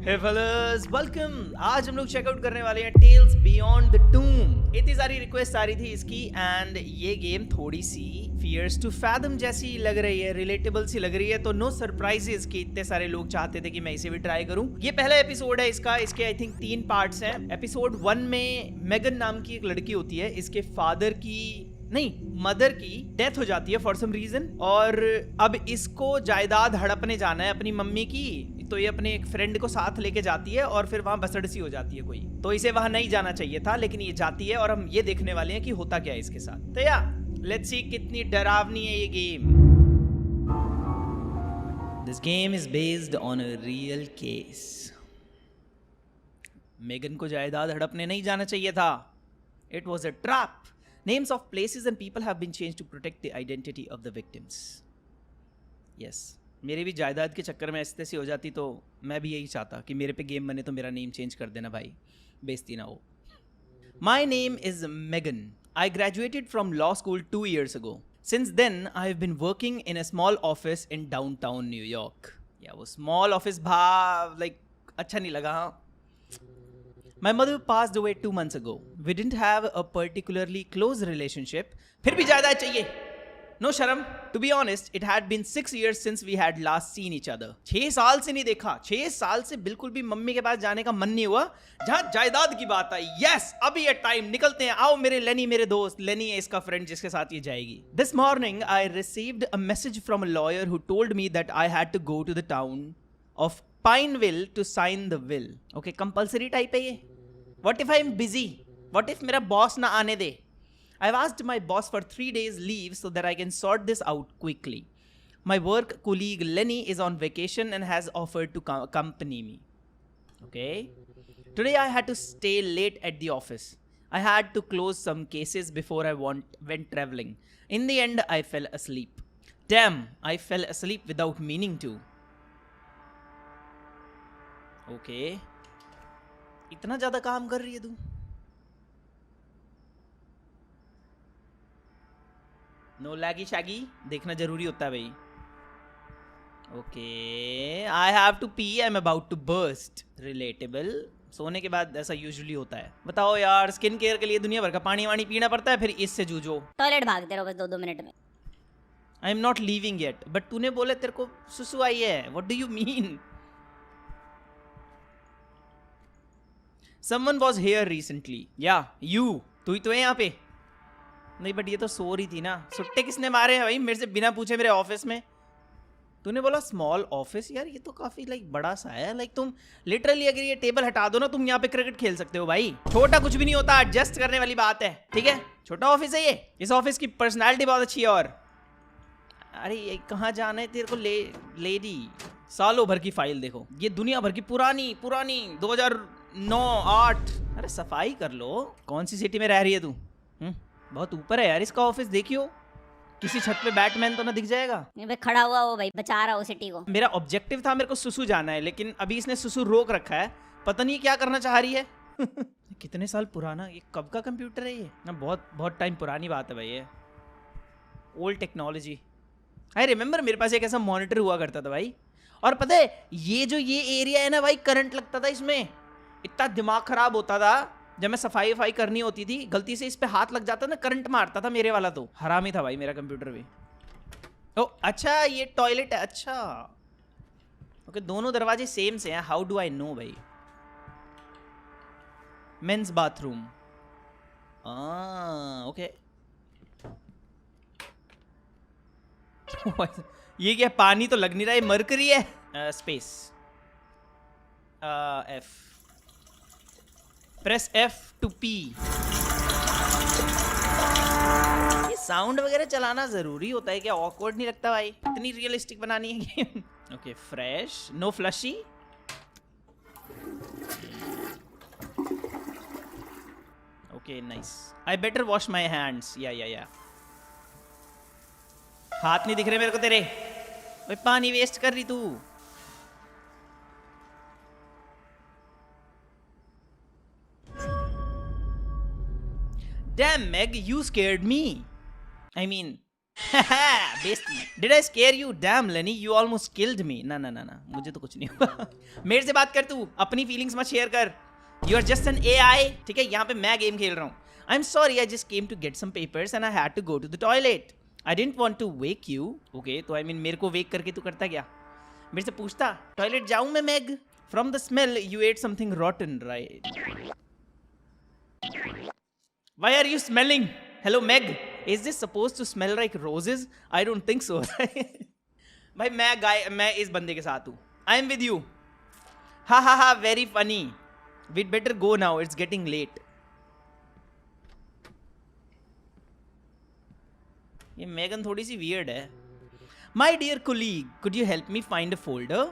हे fellas, welcome. आज हम लोग चेकआउट करने वाले हैं टेल्स बियॉन्ड द टूम। इतनी सारी रिक्वेस्ट आ रही थी इसकी एंड ये गेम थोड़ी सी फियर्स टू फैथम जैसी लग रही है, रिलेटेबल सी लग रही है, तो नो सरप्राइजेस कि इतने सारे लोग चाहते थे कि मैं इसे भी ट्राई करूं। ये पहला एपिसोड है इसका, इसके आई थिंक 3 पार्ट्स हैं। एपिसोड 1 में मेगन नाम की एक लड़की होती है, इसके फादर की नहीं मदर की डेथ हो जाती है फॉर सम रीजन, और अब इसको जायदाद हड़पने जाना है अपनी मम्मी की। तो ये अपने एक फ्रेंड को साथ लेके जाती है और फिर वहां बसड़ सी हो जाती है कोई, तो इसे वहां नहीं जाना चाहिए था लेकिन ये जाती है और हम ये देखने वाले हैं कि होता क्या है इसके साथ। तो या लेट्स सी कितनी डरावनी है ये game. This game is based on a real case. Megan को जायदाद हड़पने नहीं जाना चाहिए था। It was a trap. Names of places and people have been changed to protect the identity of the victims. Yes. मेरी भी जायदाद के चक्कर में ऐसे से हो जाती तो मैं भी यही चाहता कि मेरे पे गेम बने तो मेरा नेम चेंज कर देना भाई, बेइज्जती ना हो। My name is Megan. I graduated from law school 2 years ago. Since then, I have been working in a small office in downtown New York. Yeah, वो small office like अच्छा नहीं लगा हाँ। My mother passed away 2 months ago. We didn't have a particularly close relationship. फिर भी जायदाद चाहिए। No शर्म। To be honest, it had been 6 years since we had last seen each other. 6 साल से नहीं देखा। 6 साल से बिल्कुल भी मम्मी के पास जाने का मन नहीं हुआ। जहाँ जायदाद की बात आई, yes, अभी ये टाइम निकलते हैं। आओ मेरे लेनी, मेरे दोस्त। लेनी है इसका फ्रेंड जिसके साथ ये जाएगी। This morning, I received a message from a lawyer who told me that I had to go to the town of Pineville to sign the will. Okay, compulsory type है ये। What if I'm busy? What if मेरा boss ना आने दे? I've asked my boss for 3 days leave so that I can sort this out quickly. My work colleague Lenny is on vacation and has offered to accompany me. Okay. Today I had to stay late at the office. I had to close some cases before I went traveling. In the end, I fell asleep. Damn, I fell asleep without meaning to. Okay. इतना ज्यादा काम कर रही है तू? No लैगी Shaggy देखना जरूरी होता है भाई। Okay, I have to pee, I am about to burst. Relatable. सोने के बाद ऐसा यूजुअली होता है। बताओ यार, स्किन केयर के लिए दुनिया भर का पानी वानी पीना पड़ता है, फिर इससे जूझो। टॉयलेट भागते रहो बस 2-2 मिनट में। I am not leaving yet, but तूने बोले तेरे को सुसु आई है। What do you mean? Someone was here recently. Yeah, you. तू ही तो है यहाँ पे। नहीं बट ये तो सो रही थी ना। सुट्टे किसने मारे हैं भाई मेरे से बिना पूछे मेरे ऑफिस में? तूने बोला स्मॉल ऑफिस। यार ये तो काफी लाइक बड़ा सा है। लाइक तुम लिटरली अगर ये टेबल हटा दो ना, तुम यहाँ पे क्रिकेट खेल सकते हो भाई। छोटा कुछ भी नहीं होता, एडजस्ट करने वाली बात है। ठीक है, छोटा ऑफिस है ये। इस ऑफिस की पर्सनैलिटी बहुत अच्छी है। और अरे ये कहाँ जाना है तेरे को? लेडी सालों भर की फाइल देखो, ये दुनिया भर की पुरानी 2009-8। अरे सफाई कर लो। कौन सी सिटी में रह रही है तू? बहुत ऊपर है यार इसका ऑफिस। देखियो किसी छत पे बैटमैन तो ना दिख जाएगा। ये पे खड़ा हुआ वो भाई बचा रहा हो सिटी को। मेरा ऑब्जेक्टिव था, मेरे को सुसु जाना है, लेकिन अभी इसने सुसु रोक रखा है। पता नहीं क्या करना चाह रही है। कितने साल पुराना, ये कब का कंप्यूटर है ये ना? बहुत बहुत टाइम पुरानी बात है भाई ये। Old technology. आई रिमेम्बर मेरे पास एक ऐसा मॉनिटर हुआ करता था भाई। और पता है ये एरिया है ना भाई, करंट लगता था इसमें। इतना दिमाग खराब होता था जब मैं सफाई वफाई करनी होती थी, गलती से इस पे हाथ लग जाता ना, करंट मारता था मेरे वाला। तो हरामी था भाई मेरा कंप्यूटर भी। ओ अच्छा, ये टॉयलेट है। अच्छा ओके, दोनों दरवाजे सेम से हैं। हाउ डू आई नो भाई? Men's bathroom. ओके। ये क्या, पानी तो लग नहीं रहा है, मरकरी है। Space F, press F two P. ये साउंड वगैरह चलाना जरूरी होता है क्या? ऑकवर्ड नहीं लगता भाई? इतनी रियलिस्टिक बनानी है game. Okay, fresh, no flushy. Okay nice. I better wash my hands. या हाथ नहीं दिख रहे मेरे को तेरे। भाई पानी वेस्ट कर रही तू। Damn Meg, you scared me. I mean, Did I scare you? Damn, Lenny, you almost killed me. ना ना ना ना, मुझे तो कुछ नहीं हुआ. मेरे से बात कर तू, अपनी फीलिंग्स मत शेयर कर. You are just an AI. ठीक है, यहाँ पे मैं गेम खेल रहा हूँ. I'm sorry, I just came to get some papers and I had to go to the toilet. I didn't want to wake you. Okay, तो I mean मेरे को wake करके तू करता क्या? मेरे से पूछता, टॉयलेट जाऊँ मैं mag? From the smell, you ate something rotten, right? Why are you smelling? Hello, Meg. Is this supposed to smell like roses? I don't think so. भाई मैं इस बंदे के साथ हूँ. I am with you. Ha ha ha, very funny. We'd better go now. It's getting late. ये Megan थोड़ी सी weird है. My dear colleague, could you help me find a folder?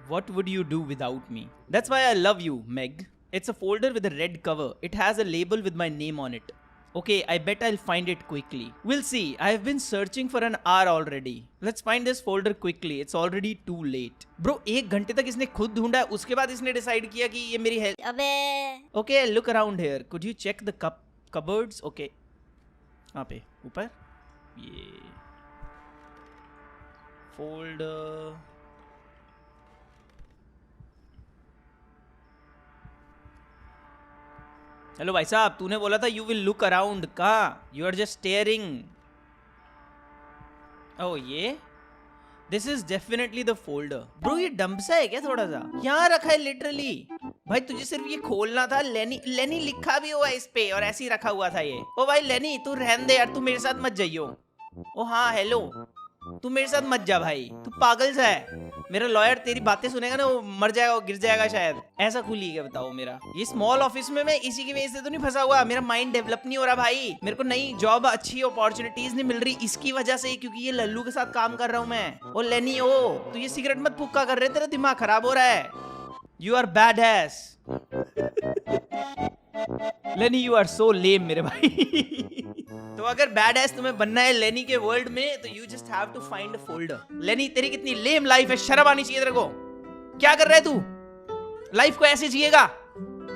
What would you do without me? That's why I love you, Meg. It's a folder with a red cover. It has a label with my name on it. Okay, I bet I'll find it quickly. We'll see. I have been searching for an hour already. Let's find this folder quickly. It's already too late. Bro, 1 घंटे तक इसने खुद ढूंढा है, उसके बाद इसने decide किया कि ये मेरी हेल्प. अबे Okay, look around here. Could you check the cupboards? Okay. कहाँ पे? ऊपर? ये folder. हेलो भाई साहब, तूने बोला था यू विल लुक अराउंड. कहाँ? You are just staring. Oh ये this is definitely the folder. Bro ये डंप सा है क्या थोड़ा सा? यहाँ रखा है लिटरली. भाई तुझे सिर्फ ये खोलना था. लेनी लिखा भी हुआ है इस पे और ऐसे ही रखा हुआ था ये. ओ भाई लेनी, तू रहने दे यार, तू मेरे साथ मत जाइयो. ओ हाँ हेलो, तू मेरे साथ मत जा भाई, तू पागल सा है. मेरा लॉयर तेरी बातें सुनेगा ना, वो मर जाएगा, वो गिर जाएगा शायद. ऐसा खुली है बताओ मेरा. ये स्मॉल ऑफिस में मैं इसी की वजह से तो नहीं फंसा हुआ. मेरा माइंड डेवलप नहीं हो रहा भाई. मेरे को नई जॉब, अच्छी अपॉर्चुनिटीज नहीं मिल रही इसकी वजह से, क्योंकि ये लल्लू के साथ काम कर रहा हूँ मैं. ओ लेनी, ओ तू ये सिगरेट मत फुक्का कर रहे, तेरा दिमाग खराब हो रहा है. You are bad ass. Lenny you are so lame मेरे भाई. तो अगर बैड एस तुम्हें बनना है लेनी के वर्ल्ड में, तो you just have to find a folder. Lenny तेरी कितनी लेम लाइफ है, शर्म आनी चाहिए तेरे को. क्या कर रहा है तू? लाइफ को ऐसे जिएगा?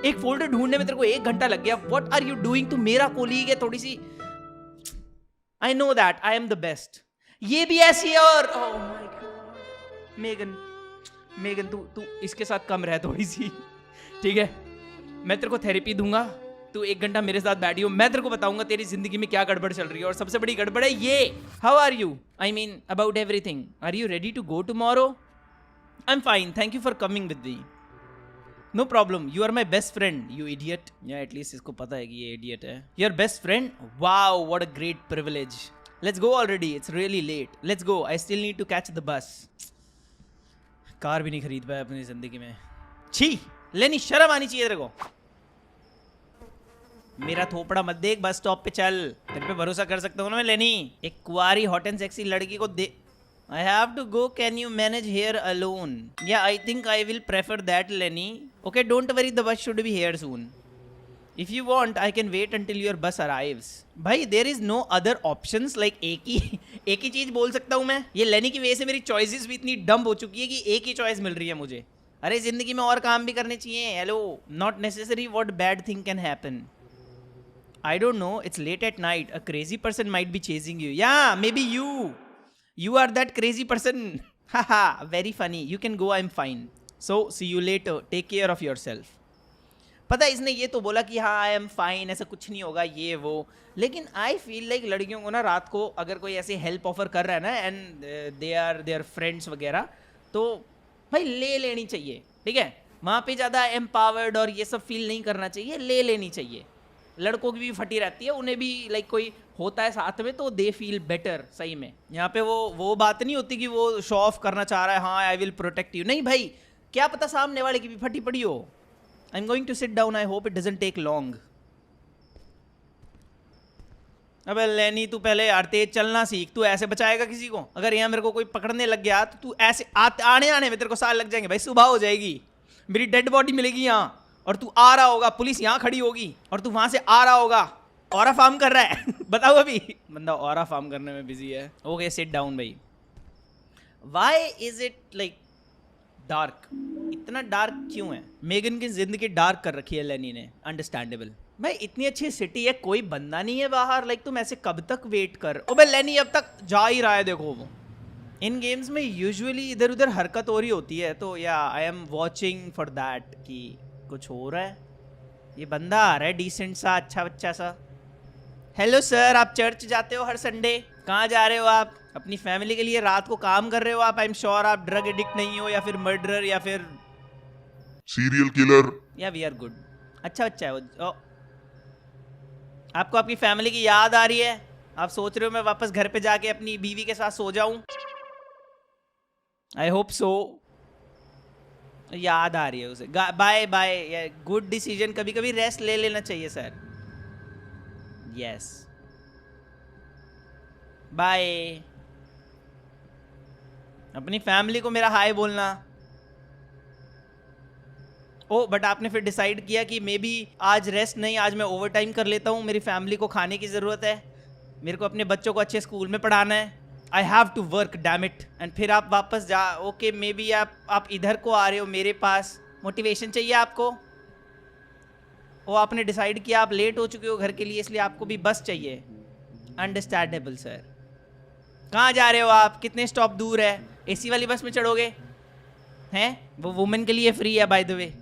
एक फोल्डर ढूंढने में तेरे को 1 घंटा लग गया. What are you doing? तू मेरा कोलीग है थोड़ी सी. I know that I am the best. ये भी ऐसी है. और ओह माय गॉड मेगन तू इसके साथ कम रह थोड़ी सी, ठीक है? मैं तेरे को थेरेपी दूंगा, तू 1 घंटा मेरे साथ बैठियो. मैं तेरे को बताऊंगा तेरी जिंदगी में क्या गड़बड़ चल रही है, और सबसे बड़ी गड़बड़ है ये. How are you? I mean about everything. Are you ready to go tomorrow? I am fine, thank you for coming with me. No problem, you are my best friend you idiot. या at least इसको पता है कि ये idiot है. Your best friend? Wow what a great privilege. Let's go already, it's really late. Let's go, I still need to catch the bus. Car भी नहीं खरीद पाया अपनी जिंदगी में. छी लेनी, शर्म आनी चाहिए तेरे को. मेरा थोपड़ा मत देख, बस स्टॉप पे चल. तेरे पे भरोसा कर सकता हूँ ना मैं लेनी. एक कुआरी हॉट एंड सेक्सी लड़की को दे. I have to go. Can you manage here alone? Yeah, I think I will prefer that, Lenny. Okay, don't worry. The bus should be here soon. If you want, I can wait until your bus arrives. भाई there is no other options. Like एक ही चीज बोल सकता हूँ मैं. ये लेनी की वजह से मेरी चॉइसेस भी इतनी डम्ब हो चुकी है कि एक ही चॉइस मिल रही है मुझे. अरे जिंदगी में और काम भी करने चाहिए. Hello, not necessary. What bad thing can happen? I don't know. It's late at night. A crazy person might be chasing you. Yeah, maybe you. You are that crazy person. Haha, very funny. You can go. I'm fine. So, see you later. Take care of yourself. पता है इसने ये तो बोला कि हाँ आई am fine, ऐसा कुछ नहीं होगा ये वो. लेकिन आई फील लाइक लड़कियों को ना रात को अगर कोई ऐसे हेल्प ऑफर कर रहा है ना, and they are there friends वगैरह, तो भाई ले लेनी चाहिए. ठीक है, वहाँ पे ज़्यादा एम्पावर्ड और ये सब फील नहीं करना चाहिए, ले लेनी चाहिए. लड़कों की भी फटी रहती है, उन्हें भी लाइक कोई होता है साथ में तो दे फील बेटर. सही में यहाँ पे वो बात नहीं होती कि वो शो ऑफ करना चाह रहा है, हाँ आई विल प्रोटेक्ट यू. नहीं भाई, क्या पता सामने वाले की भी फटी पड़ी हो. I am going to sit down. I hope it doesn't take long. अबे लेनी तू पहले यार तेज चलना सीख. तू ऐसे बचाएगा किसी को? अगर यहाँ मेरे को कोई पकड़ने लग गया तो तू ऐसे आने में तेरे को साल लग जाएंगे भाई. सुबह हो जाएगी, मेरी डेड बॉडी मिलेगी यहाँ, और तू आ रहा होगा, पुलिस यहाँ खड़ी होगी और तू वहां से आ रहा होगा. ऑरा फार्म कर रहा है बताओ. अभी बंदा ऑरा फार्म करने में बिजी है. ओके सिट डाउन भाई. Why is it like dark? इतना डार्क क्यों है? मेगन की जिंदगी डार्क कर रखी है लेनी ने. अंडरस्टैंडेबल. भाई इतनी अच्छी सिटी है, कोई बंदा नहीं है बाहर, लाइक तुम ऐसे कब तक वेट कर। ओबे लेनी अब तक जा ही रहा है, देखो वो इन गेम्स में यूजुअली इधर उधर हरकत हो रही होती है, तो या I am watching for that कि कुछ हो रहा है। ये बंदा आ रहा है डिसेंट सा, अच्छा बच्चा सा। हेलो सर, आप चर्च जाते हो हर संडे? कहाँ जा रहे हो आप? अपनी फैमिली के लिए रात को काम कर रहे हो आप? आई एम श्योर आप ड्रग एडिक्ट नहीं हो, या फिर मर्डरर, या फिर सीरियल किलर। या वी आर गुड। अच्छा बच्चा है वो। आपको आपकी फैमिली की याद आ रही है? आप सोच रहे हो मैं वापस घर पे जाके अपनी बीवी के साथ सो जाऊं? I hope so. याद आ रही है उसे। Bye bye, good decision. कभी कभी रेस्ट ले लेना चाहिए सर। Yes bye. अपनी फैमिली को मेरा हाय बोलना। ओ बट आपने फिर डिसाइड किया कि मे बी आज रेस्ट नहीं, आज मैं ओवर टाइम कर लेता हूँ, मेरी फैमिली को खाने की ज़रूरत है, मेरे को अपने बच्चों को अच्छे स्कूल में पढ़ाना है, I have to work damn it. And फिर आप वापस जा, ओके मे बी आप इधर को आ रहे हो मेरे पास, मोटिवेशन चाहिए आपको। वो आपने डिसाइड किया आप लेट हो चुके हो घर के लिए, इसलिए आपको भी बस चाहिए। Understandable sir. कहाँ जा रहे हो आप? कितने स्टॉप दूर है? एसी वाली बस में चढ़ोगे? हैं वो वुमेन के लिए फ्री है बाय द वे,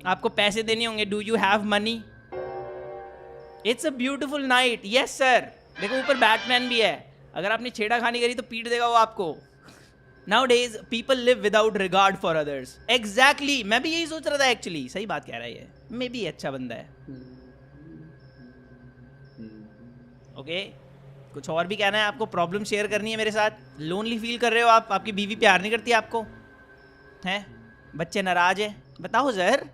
आपको पैसे देने होंगे। Do you have money? It's a beautiful night. Yes sir. देखो ऊपर बैटमैन भी है, अगर आपने छेड़ा खानी करी तो पीट देगा वो आपको। Now days people live without regard for others. Exactly, मैं भी यही सोच रहा था एक्चुअली। सही बात कह रहा है ये, मे भी अच्छा बंदा है। ओके कुछ और भी कहना है आपको? प्रॉब्लम शेयर करनी है मेरे साथ? लोनली फील कर रहे हो आप? आपकी बीवी प्यार नहीं करती आपको? हैं बच्चे नाराज है? बताओ सर।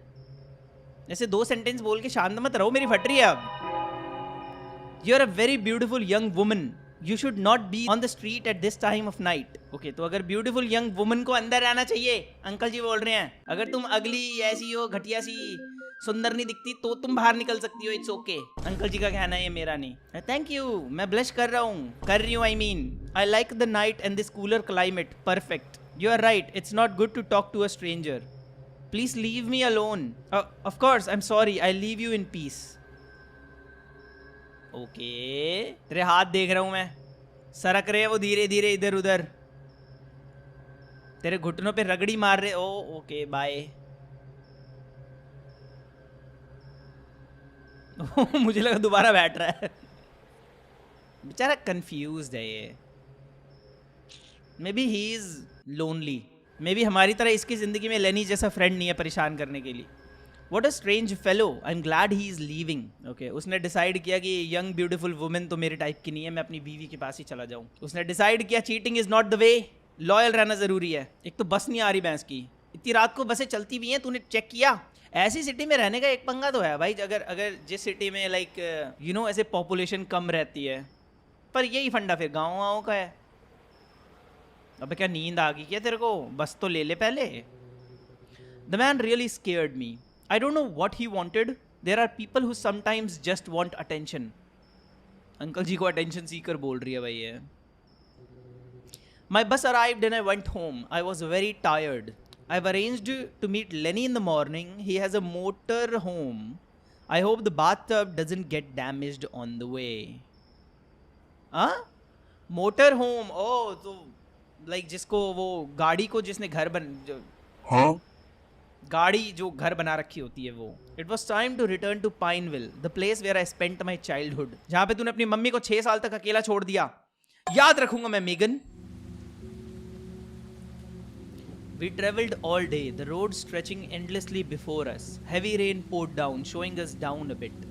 ऐसे 2 सेंटेंस बोल के शांत मत रहो, मेरी फट रही है अब। You are a very beautiful young woman, you should not be on the street at this time of night. Okay तो अगर ब्यूटीफुल यंग वुमन को अंदर रहना चाहिए, अंकल जी बोल रहे हैं। अगर तुम अगली ऐसी हो, घटिया सी, सुंदर नहीं दिखती तो तुम बाहर निकल सकती हो, इट्स ओके। अंकल जी का कहना है, ये मेरा नहीं। थैंक यू, मैं ब्लश कर रहा हूँ, कर रही हूँ। I mean I like the night and this cooler climate, perfect. You are right, it's not good to talk to a stranger. Please leave me alone. Of course, I'm sorry. I'll leave you in peace. Okay. तेरे हाथ देख रहा हूं मैं, सरक रहे हैं वो धीरे धीरे इधर उधर, तेरे घुटनों पे रगड़ी मार रहे। ओ ओके बाय। मुझे लगा दोबारा बैठ रहा है। बेचारा कंफ्यूज्ड है ये। May be he is lonely. May be हमारी तरह इसकी ज़िंदगी में लेनी जैसा फ्रेंड नहीं है परेशान करने के लिए। What a strange fellow, I am glad he is leaving. Okay उसने डिसाइड किया कि यंग ब्यूटीफुल वुमेन तो मेरे टाइप की नहीं है, मैं अपनी बीवी के पास ही चला जाऊँ। उसने डिसाइड किया cheating is not the way, loyal रहना ज़रूरी है। एक तो बस नहीं आ रही भैंस की, इतनी रात को बसें चलती भी हैं, तूने चेक किया? ऐसी सिटी में रहने का एक पंगा तो है भाई, अगर जिस सिटी में लाइक यू नो ऐसे पॉपुलेशन कम रहती है, पर यही फंडा फिर गाँव वाँव का है। अबे क्या नींद आ गई क्या तेरे को? बस तो ले ले पहले। The man really scared me. I don't know what he wanted. There are people who sometimes just want attention. Uncle जी को अटेंशन सीकर बोल रही है भाई ये। My bus arrived and I went home. I was very tired. I have arranged to meet Lenny in the morning. He has a motor home. I hope the bathtub doesn't get damaged on the way. हाँ motor home, ओ तो like जिसको वो गाड़ी को जिसने घर हाँ गाड़ी जो घर बना रखी होती है वो। It was time to return to Pineville, the place where I spent my childhood. जहाँ पे तूने अपनी मम्मी को 6 साल तक अकेला छोड़ दिया। याद रखूंगा मैं Megan. We traveled all day, the road stretching endlessly before us. Heavy rain poured down, showing us down a bit.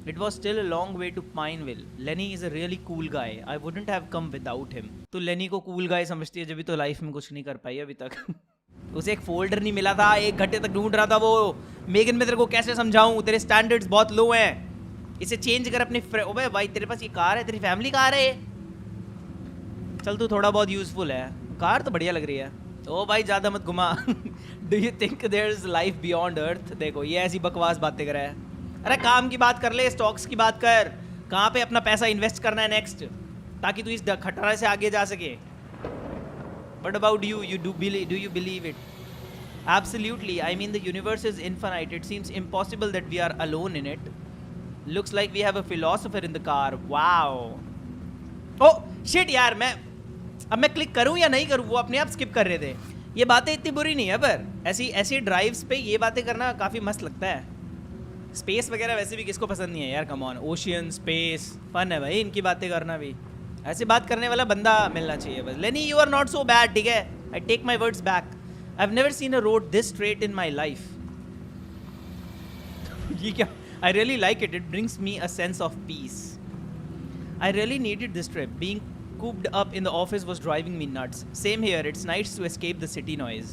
It was still a long way to Pineville. Lenny is a really cool guy. I wouldn't have come without him. तो लेनी को cool guy समझती है, जब भी तो life में कुछ नहीं कर पाई अभी तक। उसे एक फोल्डर नहीं मिला था, 1 घंटे तक ढूंढ रहा था वो। मेगन में तेरे को कैसे समझाऊं, तेरे स्टैंडर्ड्स बहुत लो हैं। इसे चेंज कर अपने। ओबे भाई तेरे पास ये कार है, तेरी फैमिली कार है। चल तू थोड़ा बहुत यूजफुल है, कार तो बढ़िया लग रही है। ओ भाई ज़्यादा मत घुमा। Do you think there is life beyond earth? देखो ये ऐसी बकवास बातें कर रहा है। अरे काम की बात कर ले, स्टॉक्स की बात कर, कहाँ पे अपना पैसा इन्वेस्ट करना है नेक्स्ट, ताकि तू इस खटारा से आगे जा सके। But about you, you do you believe it? Absolutely. I mean, the universe is infinite. It seems impossible that we are alone in it. Looks like we have a philosopher in the car. Wow. Oh shit यार, अब मैं click करूं या नहीं करूं, वो अपने आप स्किप कर रहे थे. ये बातें इतनी बुरी नहीं है, पर ऐसी ऐसी ड्राइव्स पे ये बातें करना काफ़ी मस्त लगता है. स्पेस वगैरह वैसे भी किसको पसंद नहीं है यार. Come on, ocean, space, fun है भाई इनकी बातें करना भी. ऐसी बात करने वाला बंदा मिलना चाहिए बस. Lenny, you are not so bad, ठीक है. I take my words back. I have never seen a road this straight in my life. ये क्या? I really like it. It brings me a sense of peace. I really needed this trip. Being cooped up in the office was driving me nuts. Same here. It's nice to escape the city noise.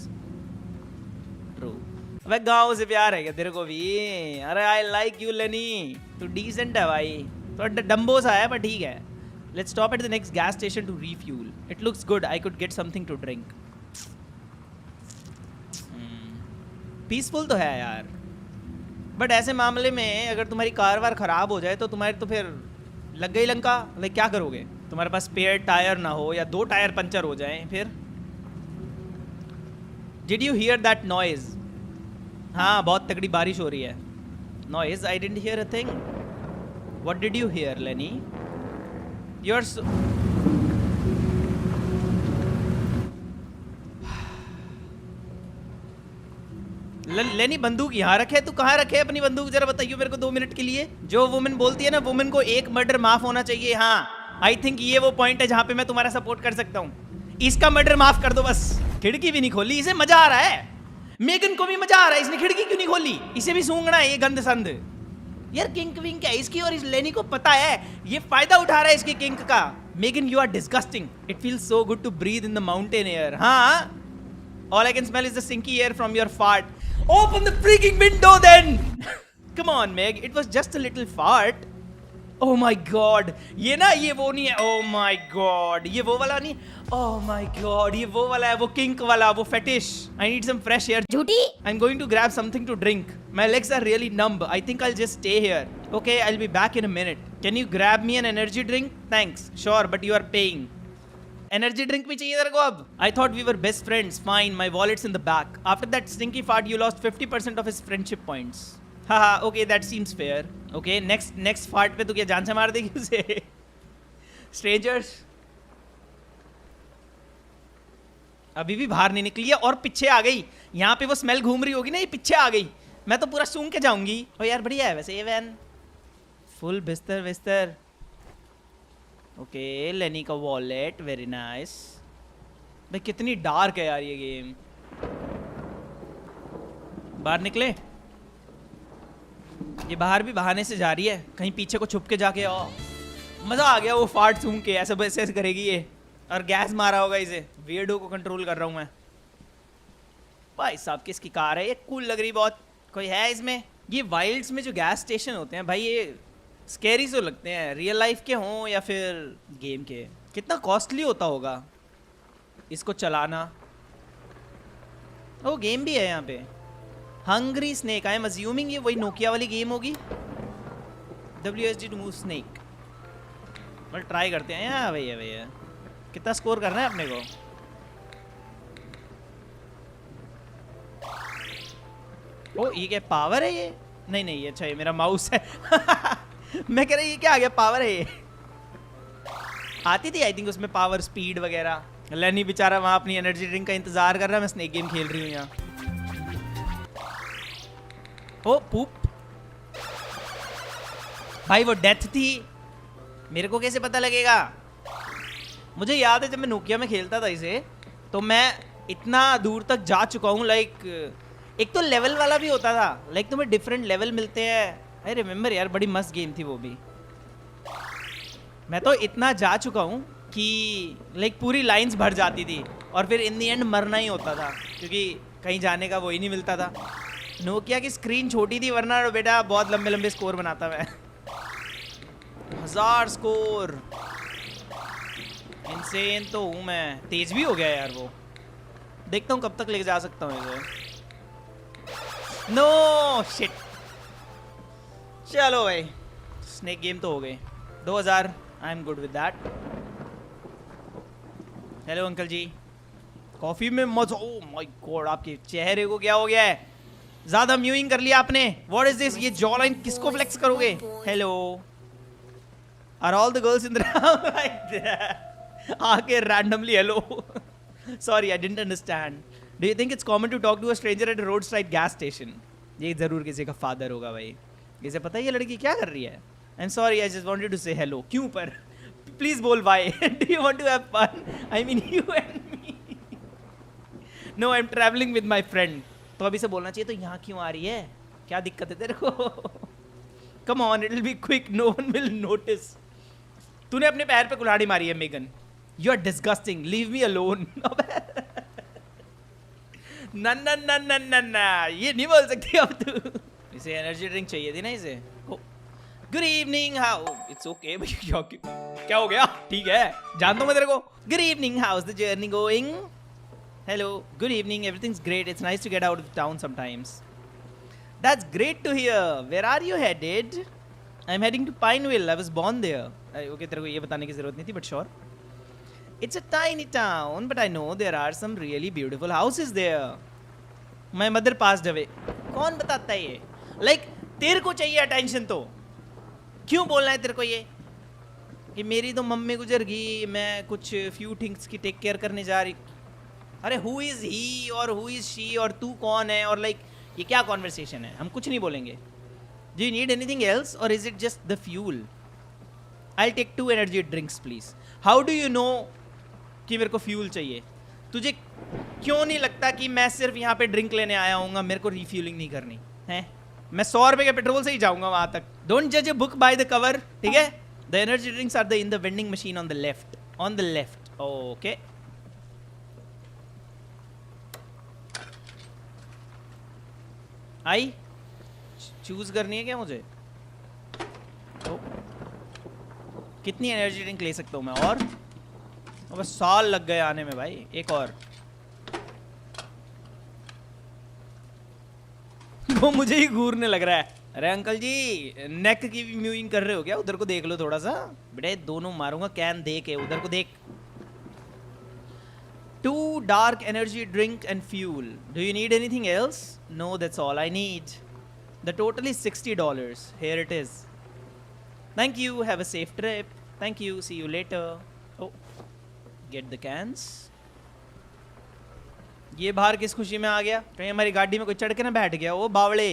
True. अबे गाँव से प्यार है क्या तेरे को भी? अरे I like you लेनी. तू decent है भाई. थोड़ा डम्बो सा है पर ठीक है. Let's stop at the next gas station to refuel. It looks good. I could get something to drink. Peaceful तो है यार. बट ऐसे मामले में अगर तुम्हारी कार वार ख़राब हो जाए तो तुम्हारे तो फिर लग गई लंका. लाइक क्या करोगे? तुम्हारे पास स्पेयर टायर ना हो या 2 टायर पंचर हो जाएं फिर. Did you here that noise? हाँ, बहुत तगड़ी बारिश हो रही है. Noise? I didn't here a thing. What did you here लेनी? यू आर लेनी, बंदूक यहाँ रखे. तू कहाँ रखे अपनी बंदूक, जरा बताइए मेरे को 2 मिनट के लिए. जो वुमेन बोलती है ना, वुमेन को एक मर्डर माफ होना चाहिए. हाँ, आई थिंक ये वो पॉइंट है जहाँ पे मैं तुम्हारा सपोर्ट कर सकता हूँ. इसका मर्डर माफ कर दो बस. खिड़की भी नहीं खोली, इसे मजा आ रहा है. मेगन को भी मजा आ रहा है, इसने खिड़की क्यों नहीं खोली? इसे भी सूंघना है ये गंद संद. यार किंक विंक है इसकी, और इस लेनी को पता है ये फायदा उठा रहा है इसके किंक का. Megan, you are disgusting. It feels so good to breathe in the mountain air. हाँ, all I can smell is the stinky air from your fart. Open the freaking window then. Come on Meg, it was just a little fart. Oh my god, ये ना, ये वो नहीं है. Oh my god, ये वो वाला नहीं. Oh my god, ये वो वाला है, वो kink वाला, वो fetish. I need some fresh air. झूठी. I'm going to grab something to drink. My legs are really numb. I think I'll just stay here. Okay, I'll be back in a minute. Can you grab me an energy drink? Thanks. Sure, but you are paying. Energy drink भी चाहिए तेरे को अब? I thought we were best friends. Fine, my wallet's in the back. After that stinky fart you lost 50% of his friendship points. हाँ, okay, that seems fair. Okay, next fart पे तू क्या जान से मार देगी उसे? स्ट्रेंजर्स अभी भी बाहर नहीं निकली है और पीछे आ गई. यहाँ पे वो स्मेल घूम रही होगी ना, ये पीछे आ गई. मैं तो पूरा सूंघ के जाऊंगी. ओ यार बढ़िया है वैसे ये वैन. फुल बिस्तर विस्तर. ओके, लेनी का वॉलेट, वेरी नाइस. भाई कितनी डार्क है यार ये गेम. बाहर निकले. ये बाहर भी बहाने से जा रही है, कहीं पीछे को छुप के जाके. आओ, मजा आ गया वो फाट सूंघ के. ऐसे ऐसे करेगी ये, और गैस मारा होगा इसे. वियर्डो को कंट्रोल कर रहा हूँ मैं. भाई साहब किसकी कार है ये? कूल लग रही बहुत. कोई है इसमें? ये वाइल्ड्स में जो गैस स्टेशन होते हैं भाई, ये स्कैरी तो लगते हैं. रियल लाइफ के हों या फिर गेम के. कितना कॉस्टली होता होगा इसको चलाना. ओ, गेम भी है यहाँ पे. Hungry snake. I am assuming ये वही नोकिया वाली गेम होगी. WSD to move snake. But try करते हैं. यहाँ भैया भैया कितना स्कोर करना है अपने को? ओ, ये क्या पावर है ये? नहीं नहीं, अच्छा ये मेरा माउस है. मैं कह रहा ये क्या आ गया? पावर है ये. आती थी आई थिंक उसमें पावर, स्पीड वगैरह. लेनी बेचारा वहां अपनी एनर्जी ड्रिंक का इंतजार कर रहा है. मैं स्नेक गेम खेल रही हूँ यहाँ. ओ पूप. भाई वो डेथ थी. मेरे को कैसे पता लगेगा? मुझे याद है जब मैं नोकिया में खेलता था इसे, तो मैं इतना दूर तक जा चुका हूँ. लाइक एक तो लेवल वाला भी होता था. लाइक तुम्हें डिफरेंट लेवल मिलते हैं. आई रिमेम्बर यार, बड़ी मस्त गेम थी वो भी. मैं तो इतना जा चुका हूँ कि लाइक पूरी लाइंस भर जाती थी और फिर इन दी एंड मरना ही होता था, क्योंकि कहीं जाने का वो ही नहीं मिलता था. नोकिया की स्क्रीन छोटी थी, वरना बेटा बहुत लंबे लंबे स्कोर बनाता मैं. 1000 स्कोर. इनसेन तो हूँ मैं. तेज भी हो गया यार वो. देखता हूँ कब तक लेके जा सकता हूँ इसे. No shit. चलो भाई, स्नेक गेम तो हो गए. 2000. I am good with that. Hello uncle जी. कॉफी में मजा, ओ माय गॉड, आपके चेहरे को क्या हो गया है? ज्यादा म्यूइंग कर लिया आपने। What is this? ये जॉ लाइन किसको फ्लेक्स करोगे? Hello, are all the girls in the आके randomly hello. Sorry, I didn't understand. Do you think it's common to talk to a stranger at a road side gas station? ये जरूर किसी का father होगा भाई। इसे पता है ये लड़की क्या कर रही है? I am sorry, I just wanted to say hello. क्यों पर? प्लीज बोल why. Do you want to have fun? I mean you and me. No, I am travelling with my friend. तो अभी से बोलना चाहिए, तो यहाँ क्यों आ रही है? क्या दिक्कत है तेरे को? Come on, it will be quick, no one will notice. तूने अपने पैर पे कुल्हाड़ी मारी है Megan. You are disgusting, leave me alone. ना ना ना ना ना ना, ये नहीं बोल सकती अब तू। इसे एनर्जी ड्रिंक चाहिए थी ना इसे। Good evening, how? It's okay भैया, क्या हो गया? ठीक है, जानता हूँ मैं तेरे को। Good evening, how is the journey going? Hello, good evening, everything's great. It's nice to get out of town sometimes. That's great to hear. Where are you headed? I'm heading to Pineville. I was born there. Okay, तेरे को ये बताने की जरूरत नहीं थी, but sure. It's a tiny town, but I know there are some really beautiful houses there. My mother passed away. कौन बताता है ये? Like, तेरे को चाहिए attention तो क्यों बोलना है तेरे को ये कि मेरी तो मम्मी गुजर गई, मैं कुछ few things की take care करने जा रही। अरे हु इज ही और हु इज शी और तू कौन है और लाइक ये क्या कॉन्वर्सेशन है? हम कुछ नहीं बोलेंगे। Do you need anything else और is it just the fuel? I take 2 energy drinks please. How do you know कि मेरे को फ्यूल चाहिए? तुझे क्यों नहीं लगता कि मैं सिर्फ यहाँ पे ड्रिंक लेने आया हूँ, मेरे को रिफ्यूलिंग नहीं करनी है? मैं 100 रुपए के पेट्रोल से ही जाऊंगा वहां तक। डोंट जज a book by the cover, ठीक है? The energy drinks are the in the vending machine on the left, on the left. Okay, I choose करनी है क्या मुझे? तो कितनी एनर्जी ड्रिंक ले सकता हूँ मैं? और बस साल लग गए आने में भाई। एक और। वो मुझे ही घूरने लग रहा है। अरे अंकल जी, नेक की भी म्यूइंग कर रहे हो क्या? उधर को देख लो थोड़ा सा। बेटे दोनों मारूंगा कैन दे के, उधर को देख। 2 dark energy drink and fuel. Do you need anything else? No, that's all I need. The total is $60. Here it is. Thank you. Have a safe trip. Thank you. See you later. Oh, get the cans. ये बाहर किस खुशी में आ गया? कहीं हमारी गाड़ी में कोई चढ़ के ना बैठ गया? वो बावड़े,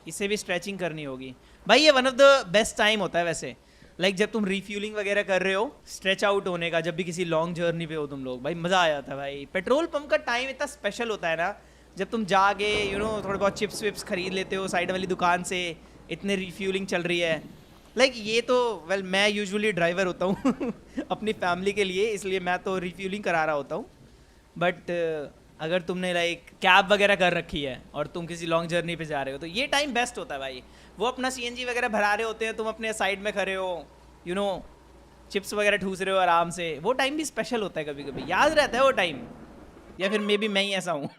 इसे भी स्ट्रेचिंग करनी होगी भाई। ये one of the best time होता है वैसे, लाइक जब तुम रिफ्यूलिंग वगैरह कर रहे हो, स्ट्रेच आउट होने का, जब भी किसी लॉन्ग जर्नी पे हो तुम लोग, भाई मज़ा आ जाता है भाई। पेट्रोल पंप का टाइम इतना स्पेशल होता है ना, जब तुम जाके थोड़े बहुत चिप्स विप्स खरीद लेते हो साइड वाली दुकान से, इतने रिफ्यूलिंग चल रही है। लाइक ये तो वेल मैं यूजुअली ड्राइवर होता हूँ अपनी फैमिली के लिए, इसलिए मैं तो रिफ्यूलिंग करा रहा होता हूँ। बट अगर तुमने लाइक कैब वगैरह कर रखी है और तुम किसी लॉन्ग जर्नी पे जा रहे हो, तो ये टाइम बेस्ट होता है भाई। वो अपना CNG वगैरह भरा रहे होते हैं, तुम अपने साइड में खड़े हो, चिप्स वगैरह ठूस रहे हो आराम से। वो टाइम भी स्पेशल होता है, कभी कभी याद रहता है वो टाइम, या फिर मे बी मैं ही ऐसा हूँ।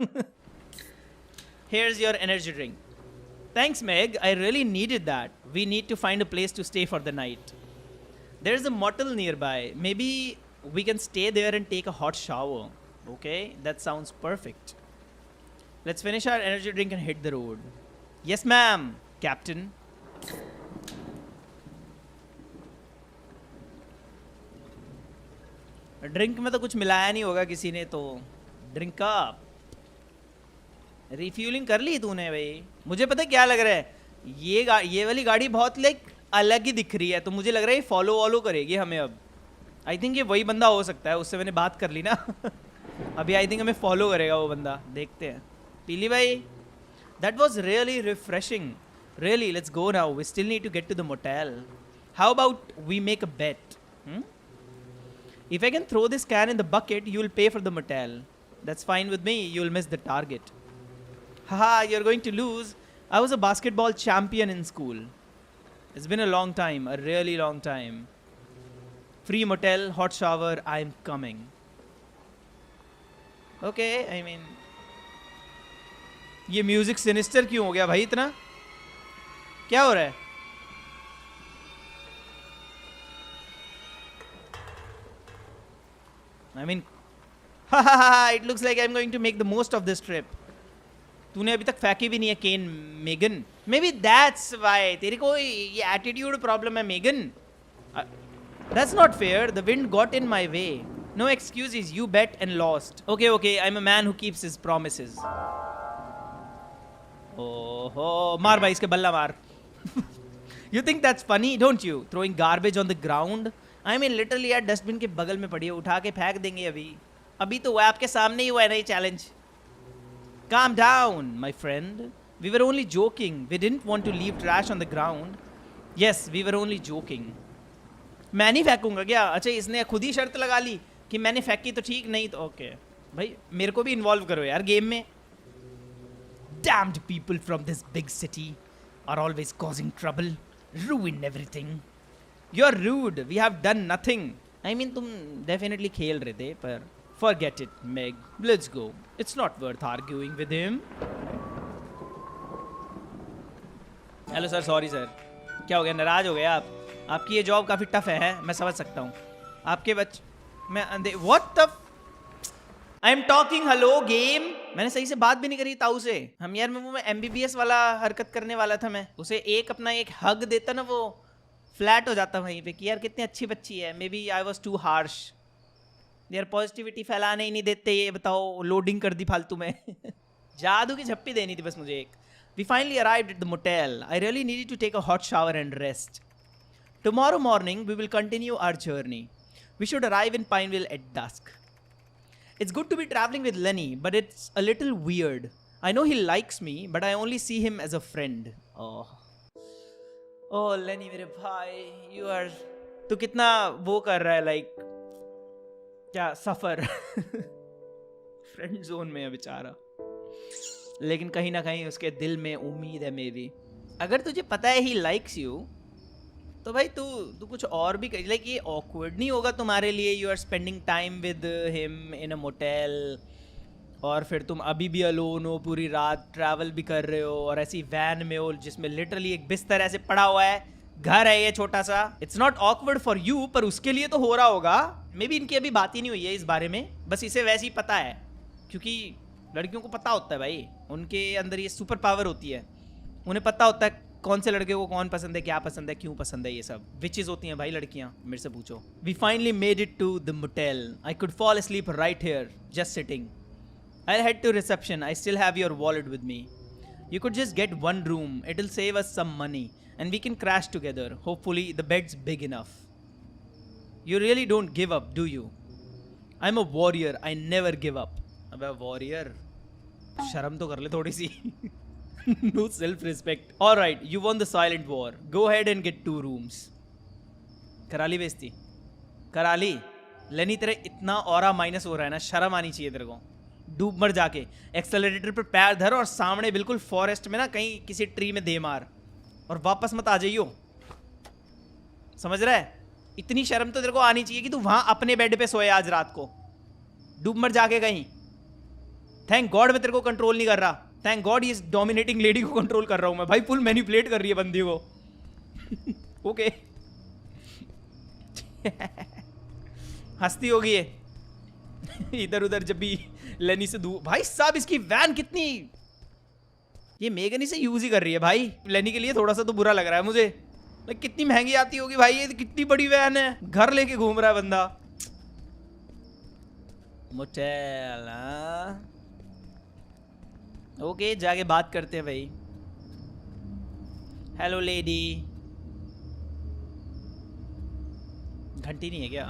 Here's your energy drink. Thanks, Meg. I really needed that. We need to find a place to stay for the night. There's a motel nearby. Maybe we can stay there and take a hot shower. Okay, that sounds perfect. Let's finish our energy drink and hit the road. Yes, ma'am, Captain. Drink में तो कुछ मिलाया नहीं होगा किसी ने, तो drink का रिफ्यूलिंग कर ली तूने भाई। मुझे पता है क्या लग रहा है, ये वाली गाड़ी बहुत लाइक अलग ही दिख रही है, तो मुझे लग रहा है ये फॉलो वॉलो करेगी हमें अब। आई थिंक ये वही बंदा हो सकता है, उससे मैंने बात कर ली ना। अभी आई थिंक हमें फॉलो करेगा वो बंदा, देखते हैं। पीली भाई, that was really refreshing, really. Let's go now, we still need to get to the motel. How about we make a bet? If I can throw this can in the bucket, you will pay for the motel. That's fine with me. You will miss the target. Haha, you're going to lose. I was a basketball champion in school. It's been a long time, a really long time. Free motel, hot shower, I'm coming. Okay, I mean, ये music sinister क्यों हो गया भाई इतना? क्या हो रहा है? I mean, it looks like I'm going to make the most of this trip. तूने अभी तक फेंकी भी नहीं है केन मेगन. Maybe that's why तेरे को ये attitude problem है Megan. That's not fair. The wind got in my way. No excuses. You bet and lost. Okay. I'm a man who keeps his promises. Oh, मार भाई इसके बल्ला मार. You think that's funny, don't you? Throwing garbage on the ground. I mean literally यार dustbin के बगल में पड़ी है, उठा के फेंक देंगे अभी तो हुआ आपके सामने ही हुआ है ना ये challenge. Calm down, my friend. We were only joking. We didn't want to leave trash on the ground. Yes, we were only joking. मैं नहीं फेंकूंगा क्या? अच्छा इसने खुद ही शर्त लगा ली कि मैंने फेंकी तो ठीक, नहीं तो ओके. भाई मेरे को भी इन्वॉल्व करो यार गेम में. Damned people from this big city are always causing trouble, ruin everything. You're rude. We have done nothing. I mean तुम definitely खेल रहे थे पर forget it, Meg. Let's go. It's not worth arguing with him. Hello sir, sorry sir. क्या हो गया, नाराज हो गया आप? आपकी ये जॉब काफ़ी टफ है, मैं समझ सकता हूँ. आपके मैं what the I am talking. Hello game. मैंने सही से बात भी नहीं करी ताऊ से. हम यार मैं MBBS वाला हरकत करने वाला था. मैं उसे अपना एक हग देता ना, वो फ्लैट हो जाता वहीं पे कि यार कितनी अच्छी बच्ची है. Maybe I was too harsh. यार पॉजिटिविटी फैलाने ही नहीं देते ये, बताओ. लोडिंग कर दी फालतू में. जादू की झप्पी देनी थी बस मुझे एक. We finally arrived at the motel. I really needed to take a hot shower and rest. Tomorrow morning, we will continue our journey. We should arrive in Pineville at dusk. It's good to be traveling with Lenny, but it's a little weird. I know he likes me, but I only see him as a friend. Oh, Lenny, मेरे भाई, you are. तू कितना वो कर रहा है, like क्या सफर. Friend zone में है बेचारा. लेकिन कहीं ना कहीं उसके दिल में उम्मीद है. मे बी अगर तुझे पता है ही लाइक्स यू, तो भाई तू कुछ और भी कर. लाइक ये ऑकवर्ड नहीं होगा तुम्हारे लिए? You are spending time with him in a motel, और फिर तुम अभी भी अलोन हो, पूरी रात ट्रैवल भी कर रहे हो, और ऐसी वैन में हो जिसमें लिटरली एक बिस्तर ऐसे पड़ा हुआ है. घर है ये छोटा सा. It's not awkward for you, पर उसके लिए तो हो रहा होगा. मे बी इनकी अभी बात ही नहीं हुई है इस बारे में, बस इसे वैसे ही पता है. क्योंकि लड़कियों को पता होता है भाई, उनके अंदर ये सुपर पावर होती है. उन्हें पता होता है कौन से लड़के को कौन पसंद है, क्या पसंद है, क्यों पसंद है. ये सब विचेस होती हैं भाई लड़कियां, मेरे से पूछो. We finally made it to the motel. I could fall asleep right here, just sitting. I'll head to reception. I still have your wallet with me. You could just get one room. It'll save us some money and we can crash together. Hopefully the bed's big enough. You really don't give up, do you? I'm a warrior. I never give up. अबे warrior, शर्म तो कर ले थोड़ी सी. No self-respect. All right, you won the silent war. Go ahead and get 2 rooms. करा ली बेइज्जती, करा ली. लेनी तेरे इतना ऑरा माइनस हो रहा है ना, शर्म आनी चाहिए तेरे को. डूब मर जाके. एक्सेलरेटर पे पैर धर और सामने बिल्कुल फॉरेस्ट में ना कहीं किसी ट्री में दे मार, और वापस मत आ जाइयो. समझ रहा है? इतनी शर्म तो तेरे को आनी चाहिए कि तू वहां अपने बेड पे सोए आज रात को. डूब मर जाके कहीं. थैंक गॉड मैं तेरे को कंट्रोल नहीं कर रहा. थैंक गॉड इस डोमिनेटिंग लेडी को कंट्रोल कर रहा हूं मैं भाई. फुल मैनिपुलेट कर रही है बंदी को. ओके. हंसती होगी ये इधर उधर जब भी लेनी से दूर. भाई साहब इसकी वैन कितनी, ये मेगन इसे यूज ही कर रही है भाई. लेनी के लिए थोड़ा सा तो बुरा लग रहा है मुझे. लाइक कितनी महंगी आती होगी भाई, ये कितनी बड़ी वैन है. घर लेके घूम रहा है बंदा. मोटेल. ओके, जाके बात करते हैं भाई. Hello lady. घंटी नहीं है क्या?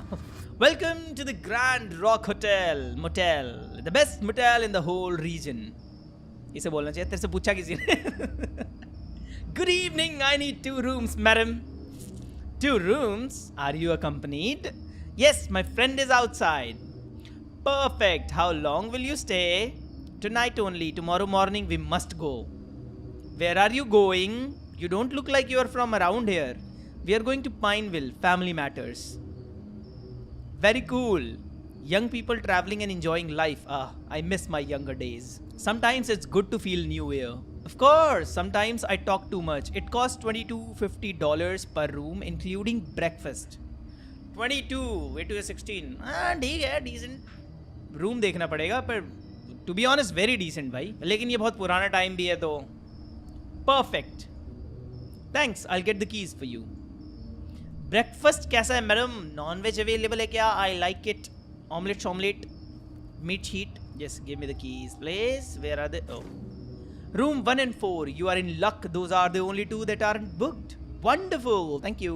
Welcome to the grand rock hotel motel, the best motel in the whole region. इसे बोलना चाहिए, तेरे से पूछा किसी ने. Good evening, I need 2 rooms, madam. 2 rooms? Are you accompanied? Yes, my friend is outside. Perfect. How long will you stay? Tonight only. Tomorrow morning we must go. Where are you going? You don't look like you are from around here. We are going to Pineville. Family matters. Very cool. Young people traveling and enjoying life. I miss my younger days. Sometimes it's good to feel new here. Of course, sometimes I talk too much. It costs $20 to $50 per room, including breakfast. 22 way to 16 हाँ ठीक है, decent room देखना पड़ेगा, पर to be honest very decent भाई, लेकिन ये बहुत पुराना टाइम भी है तो perfect. Thanks, I get the keys for you. Breakfast कैसा है मैडम? नॉन वेज अवेलेबल है क्या? I like it. Omelette shomelette, meat sheet, yes give me the keys please. Where are they? Room 1 and 4, you are in luck. Those are the only two that aren't booked. Wonderful, thank you.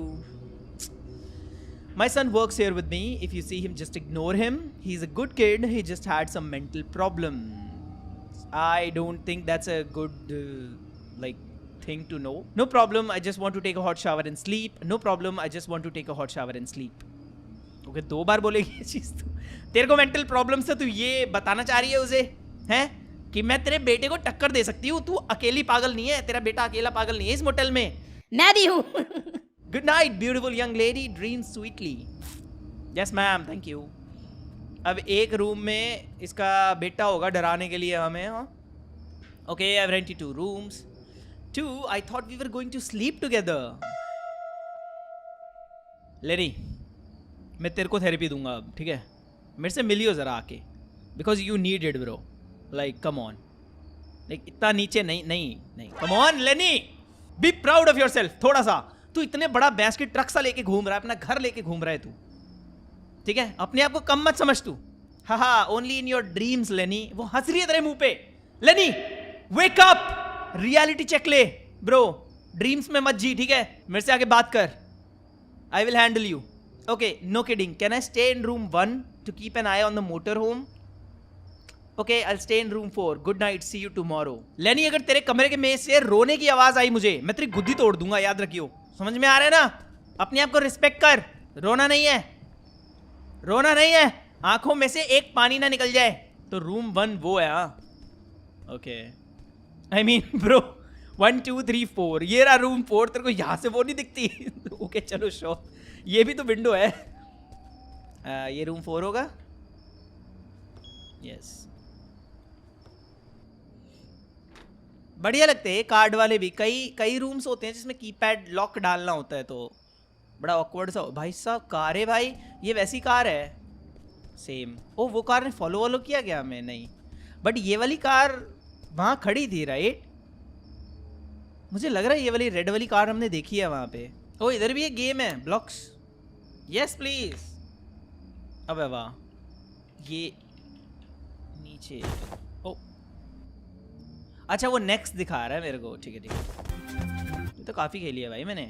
My son works here with me. If you see him, just ignore him. He's a good kid. He just had some mental problems. I don't think that's a good thing to know. No problem. I just want to take a hot shower and sleep. No problem. I just want to take a hot shower and sleep. Okay, 2 बार बोलेगी ये चीज तो। तेरे को mental problems है, तू ये बताना चाह रही है उसे, हैं? कि मैं तेरे बेटे को टक्कर दे सकती हूँ, तू अकेली पागल नहीं है, तेरा बेटा अकेला पागल नहीं है इस मोटेल में। मैं भी हूँ। Good night beautiful young lady, dream sweetly. Yes ma'am, thank you. अब एक रूम में इसका बेटा होगा डराने के लिए हमें। Okay, I have rented 2 rooms. 2, I thought we were going to sleep together. Lenny, मैं तेरे को थेरेपी दूंगा अब, ठीक है? मेरे से मिलियो जरा आके, because you need it bro. Like come on, like इतना नीचे नहीं कम ऑन लेनी, बी प्राउड ऑफ योरसेल्फ थोड़ा सा। तू इतने बड़ा भैंस की ट्रक सा लेके घूम रहा है, अपना घर लेके घूम रहा है तू, ठीक है? अपने आप को कम मत समझ तू। हाँ, ओनली इन योर ड्रीम्स लेनी। वो हंस रही है तेरे मुंह पे। लेनी वेक अप, रियलिटी चेक ले ब्रो, ड्रीम्स में मत जी, ठीक है? मेरे से आगे बात कर, I will handle you. Okay, no kidding. Can I stay in room 1 to keep an eye on the motor home? Okay, I'll stay in room 4. Good night. See you tomorrow. लेनी, अगर तेरे कमरे के में से रोने की आवाज आई मुझे, मैं तेरी गुद्दी तोड़ दूंगा, याद रखियो। समझ में आ रहा है ना? अपने आप को रिस्पेक्ट कर। रोना नहीं है, रोना नहीं है। आंखों में से एक पानी ना निकल जाए। तो रूम 1 वो है। हाँ, ओके, आई मीन ब्रो 1 2 3 4 ये रहा रूम 4। तेरे को यहाँ से वो नहीं दिखती? ओके चलो शो, ये भी तो विंडो है। ये रूम 4 होगा। यस, बढ़िया लगते हैं कार्ड वाले भी। कई रूम्स होते हैं जिसमें कीपैड लॉक डालना होता है, तो बड़ा ऑकवर्ड सा। भाई साहब कार है भाई, ये वैसी कार है सेम। ओ, वो कार ने फॉलो किया क्या? मैं नहीं, बट ये वाली कार वहाँ खड़ी थी राइट? मुझे लग रहा है ये वाली रेड वाली कार हमने देखी है वहाँ पे। ओ, इधर भी एक गेम है, ब्लॉक्स। Yes please. अबे वाह, ये नीचे। ओ अच्छा, वो नेक्स्ट दिखा रहा है मेरे को। ठीक है, ये तो काफी खेली है भाई मैंने।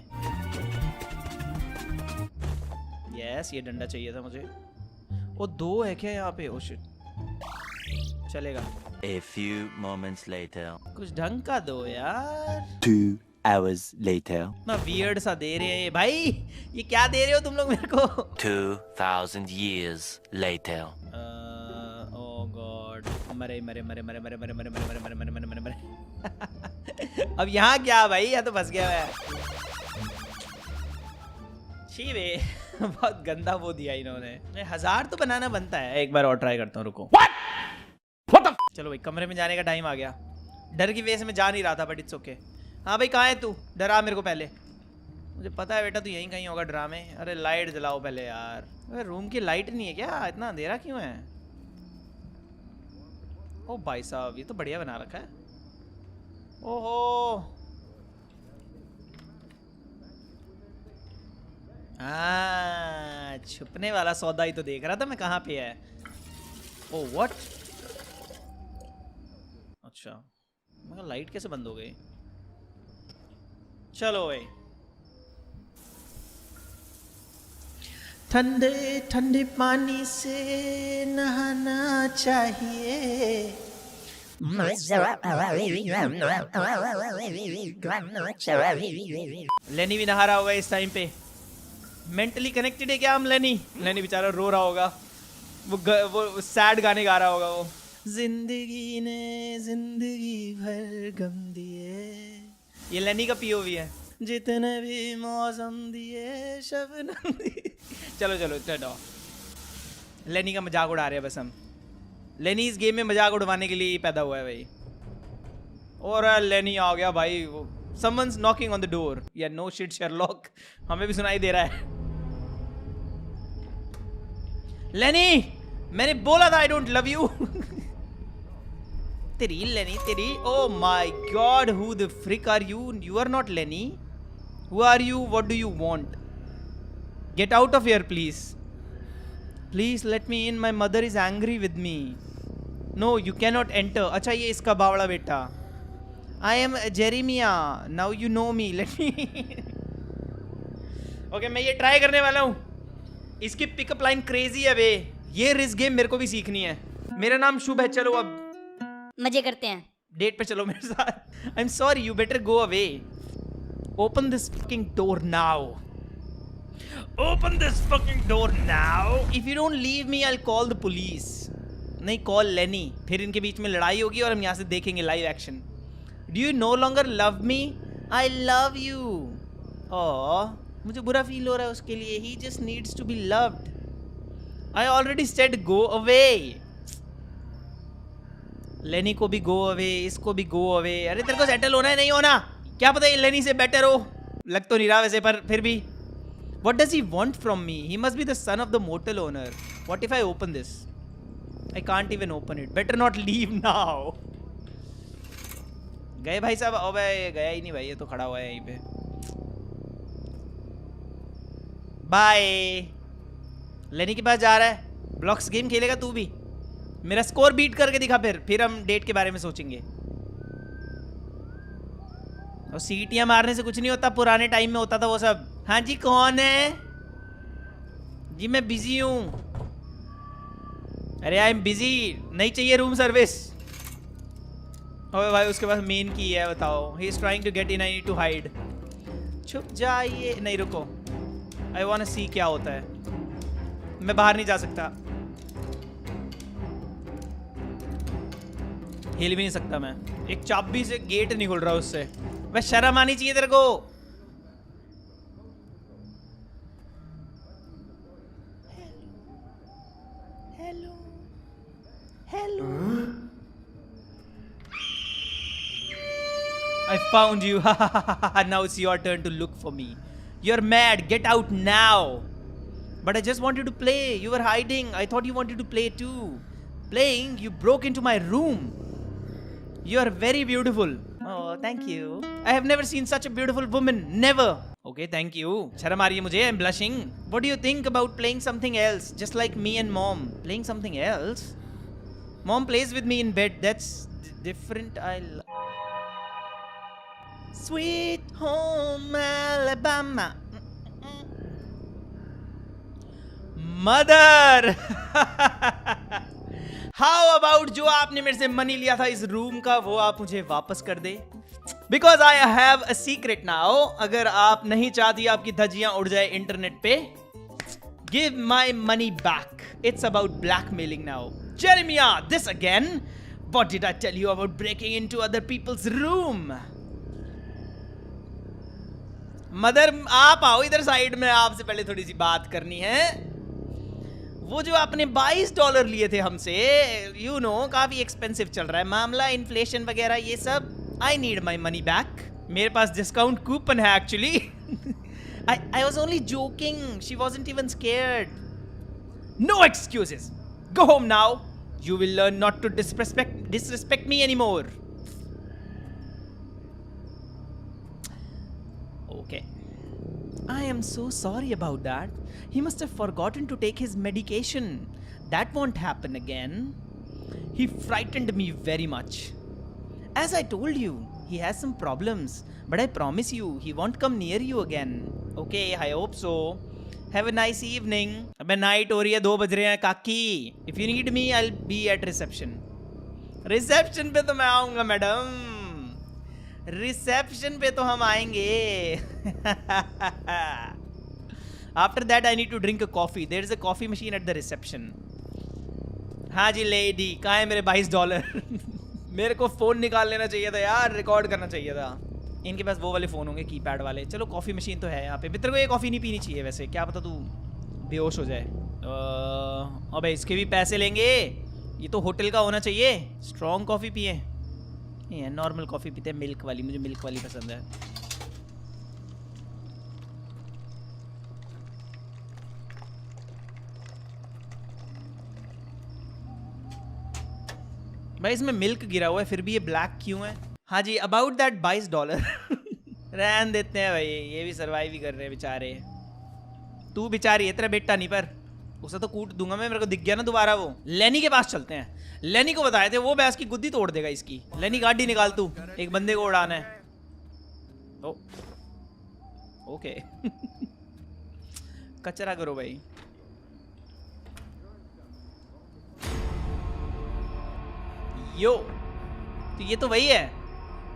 यस, ये डंडा चाहिए था मुझे। ओ, 2 है क्या यहाँ पे? ओ शिट, चलेगा। A few moments later. कुछ ढंग का दो यार। 2 hours later. ना वियर्ड सा दे रहे हैं भाई, ये क्या दे रहे हो तुम लोग मेरे को? 2000 years later. मरे मरे मरे मरे मरे मरे मरे मरे मरे मरे मरे मरे मरे मरे। अब यहाँ क्या भाई, यहाँ तो फंस गया है। छी वे, बहुत गंदा वो दिया इन्होंने। 1000 तो बनाना बनता है। एक बार और ट्राई करता हूँ, रुको। चलो भाई, कमरे में जाने का टाइम आ गया। डर की वजह से मैं जा नहीं रहा था, बट इट्स ओके। हाँ भाई, कहाँ है तू? डरा मेरे को पहले। मुझे पता है बेटा, तू यहीं कहीं होगा ड्रामे। अरे लाइट जलाओ पहले यार। अरे रूम की लाइट नहीं है क्या? इतना अंधेरा क्यों है? ओ भाई साहब, ये तो बढ़िया बना रखा है। ओहो, छुपने वाला सौदा ही तो देख रहा था मैं, कहाँ पे है। Oh what? अच्छा, मगर लाइट कैसे बंद हो गई? चलो भाई, ठंडे ठंडे पानी से नहाना चाहिए। लेनी भी नहा रहा होगा इस टाइम पे। मेंटली कनेक्टेड है क्या हम? लेनी बेचारा रो रहा होगा, वो सैड गाने गा रहा होगा। वो जिंदगी ने जिंदगी भर गम दिए, ये लेनी का पीओवी है। जितने भी मौसम दिए शबनम दिए। चलो चलो चलो, लेनी का मजाक उड़ा रहे हैं बस हम। लेनी इस गेम में मजाक उड़वाने के लिए ही पैदा हुआ है भाई। और लेनी आ गया भाई। Someone's knocking on the door. Yeah, no shit Sherlock, हमें भी सुनाई दे रहा है। लेनी, मैंने बोला था आई डोंट लव यू। तेरी लेनी तेरी, oh my god, who the freak are you? You are not Lenny. Who are you? What do you want? Get out of here please. Please let me in, my mother is angry with me. No you cannot enter. अच्छा ये इसका बावड़ा बेटा। I am Jeremiah, now you know me, let me. Okay मैं ये try करने वाला हूँ। इसकी पिकअप लाइन क्रेजी है बे। ये रिस्क गेम मेरे को भी सीखनी है। मेरा नाम शुभ है, चलो अब मजे करते हैं। डेट पे चलो मेरे साथ। आई am sorry, you better go away. Open this fucking door now. Open this fucking door now. If you don't leave me I will call the police. नहीं, कॉल लेनी। फिर इनके बीच में लड़ाई होगी और हम यहाँ से देखेंगे live action. Do you no longer love me? I love you. Oh, मुझे बुरा फील हो रहा है उसके लिए। He just needs to be loved. I already said go away. Lenny को भी गो अवे, इसको भी गो अवे। अरे तेरे को सेटल होना है नहीं होना? क्या पता ये लेनी से बेटर हो। लग तो नहीं रहा वैसे, पर फिर भी। What does he want from me? He must be the son of the motel owner. What if I open this? I can't even open it. Better not leave now. गए भाई साहब? अबे गया ही नहीं भाई, ये तो खड़ा हुआ है यहीं पे। बाय। लेनी के पास जा रहा है। ब्लॉक्स गेम खेलेगा तू भी? मेरा स्कोर बीट करके दिखा, फिर हम डेट के बारे में सोचेंगे। और सीटियां मारने से कुछ नहीं होता, पुराने टाइम में होता था वो सब। हाँ जी कौन है जी? मैं बिजी हूं। अरे आई एम बिजी। नहीं चाहिए रूम सर्विस। ओए भाई उसके पास मेन की है, बताओ। He is trying to get in, I need to hide. छुप जाइए। नहीं रुको, आई वांट टू सी क्या होता है। मैं बाहर नहीं जा सकता, हिल भी नहीं सकता मैं। एक चाबी से गेट नहीं खुल रहा उससे। बस शर्म आनी चाहिए तेरे को। Hello hello. I found you. Now it's your turn to look for me. You're mad. Get out now. But I just wanted to play. You were hiding. I thought you wanted to play too. Playing? You broke into my room. You are very beautiful. Oh, thank you. I have never seen such a beautiful woman. Never. Okay, thank you. शर्म आ रही है मुझे. I'm blushing. What do you think about playing something else? Just like me and mom. Playing something else? Mom plays with me in bed. That's different. Sweet home Alabama. Mother. How about जो आपने मेरे से money लिया था इस room का, वो आप मुझे वापस कर दे। Because I have a secret now. अगर आप नहीं चाहती आपकी धज्जियां उड़ जाए इंटरनेट पे, give my money back. It's about blackmailing now. Jeremiah, this again? What did I tell you about breaking into other people's room? Mother आप आओ इधर साइड में, आपसे पहले थोड़ी सी बात करनी है। वो जो आपने $22 लिए थे हमसे, यू नो काफी एक्सपेंसिव चल रहा है मामला, इन्फ्लेशन वगैरह ये सब। I need my money back. मेरे पास डिस्काउंट कूपन है actually. I was only joking. She wasn't even scared. No excuses. Go home now. You will learn not to disrespect me anymore. Okay. I am so sorry about that. He must have forgotten to take his medication. That won't happen again. He frightened me very much. As I told you, he has some problems. But I promise you, he won't come near you again. Okay, I hope so. Have a nice evening. अबे night हो रही है, 2 बज रहे हैं काकी. If you need me, I'll be at reception. Reception पे तो मैं आऊँगा मैडम. रिसेप्शन पे तो हम आएंगे. After that I need to drink a coffee. There is a coffee machine at the reception. हाँ जी लेडी, कहाँ है मेरे $22? मेरे को फोन निकाल लेना चाहिए था यार, रिकॉर्ड करना चाहिए था. इनके पास वो वाले फोन होंगे कीपैड वाले. चलो कॉफी मशीन तो है यहाँ पे. मित्र को ये कॉफी नहीं पीनी चाहिए वैसे, क्या पता तू बेहोश हो जाए. अबे इसके भी पैसे लेंगे. ये तो होटल का होना चाहिए. स्ट्रॉन्ग कॉफी पिए. ये नॉर्मल कॉफ़ी पीते हैं, मिल्क वाली. मुझे मिल्क वाली पसंद है. भाई इसमें मिल्क गिरा हुआ है फिर भी ये ब्लैक क्यों है? हाँ जी, अबाउट दैट $22 रहन देते हैं भाई, ये भी सरवाइव ही कर रहे हैं बेचारे। तू बेचारी है, तेरा बेटा नहीं, पर उसे तो कूट दूंगा मैं, मेरे को दिख गया ना दोबारा वो। लेनी के पास चलते हैं, लेनी को बताए थे वो भैंस की गुद्दी तोड़ देगा इसकी। लेनी गाड़ी निकाल तू, एक बंदे को उड़ाना है। ओ ओके कचरा करो भाई। यो तो ये तो वही है।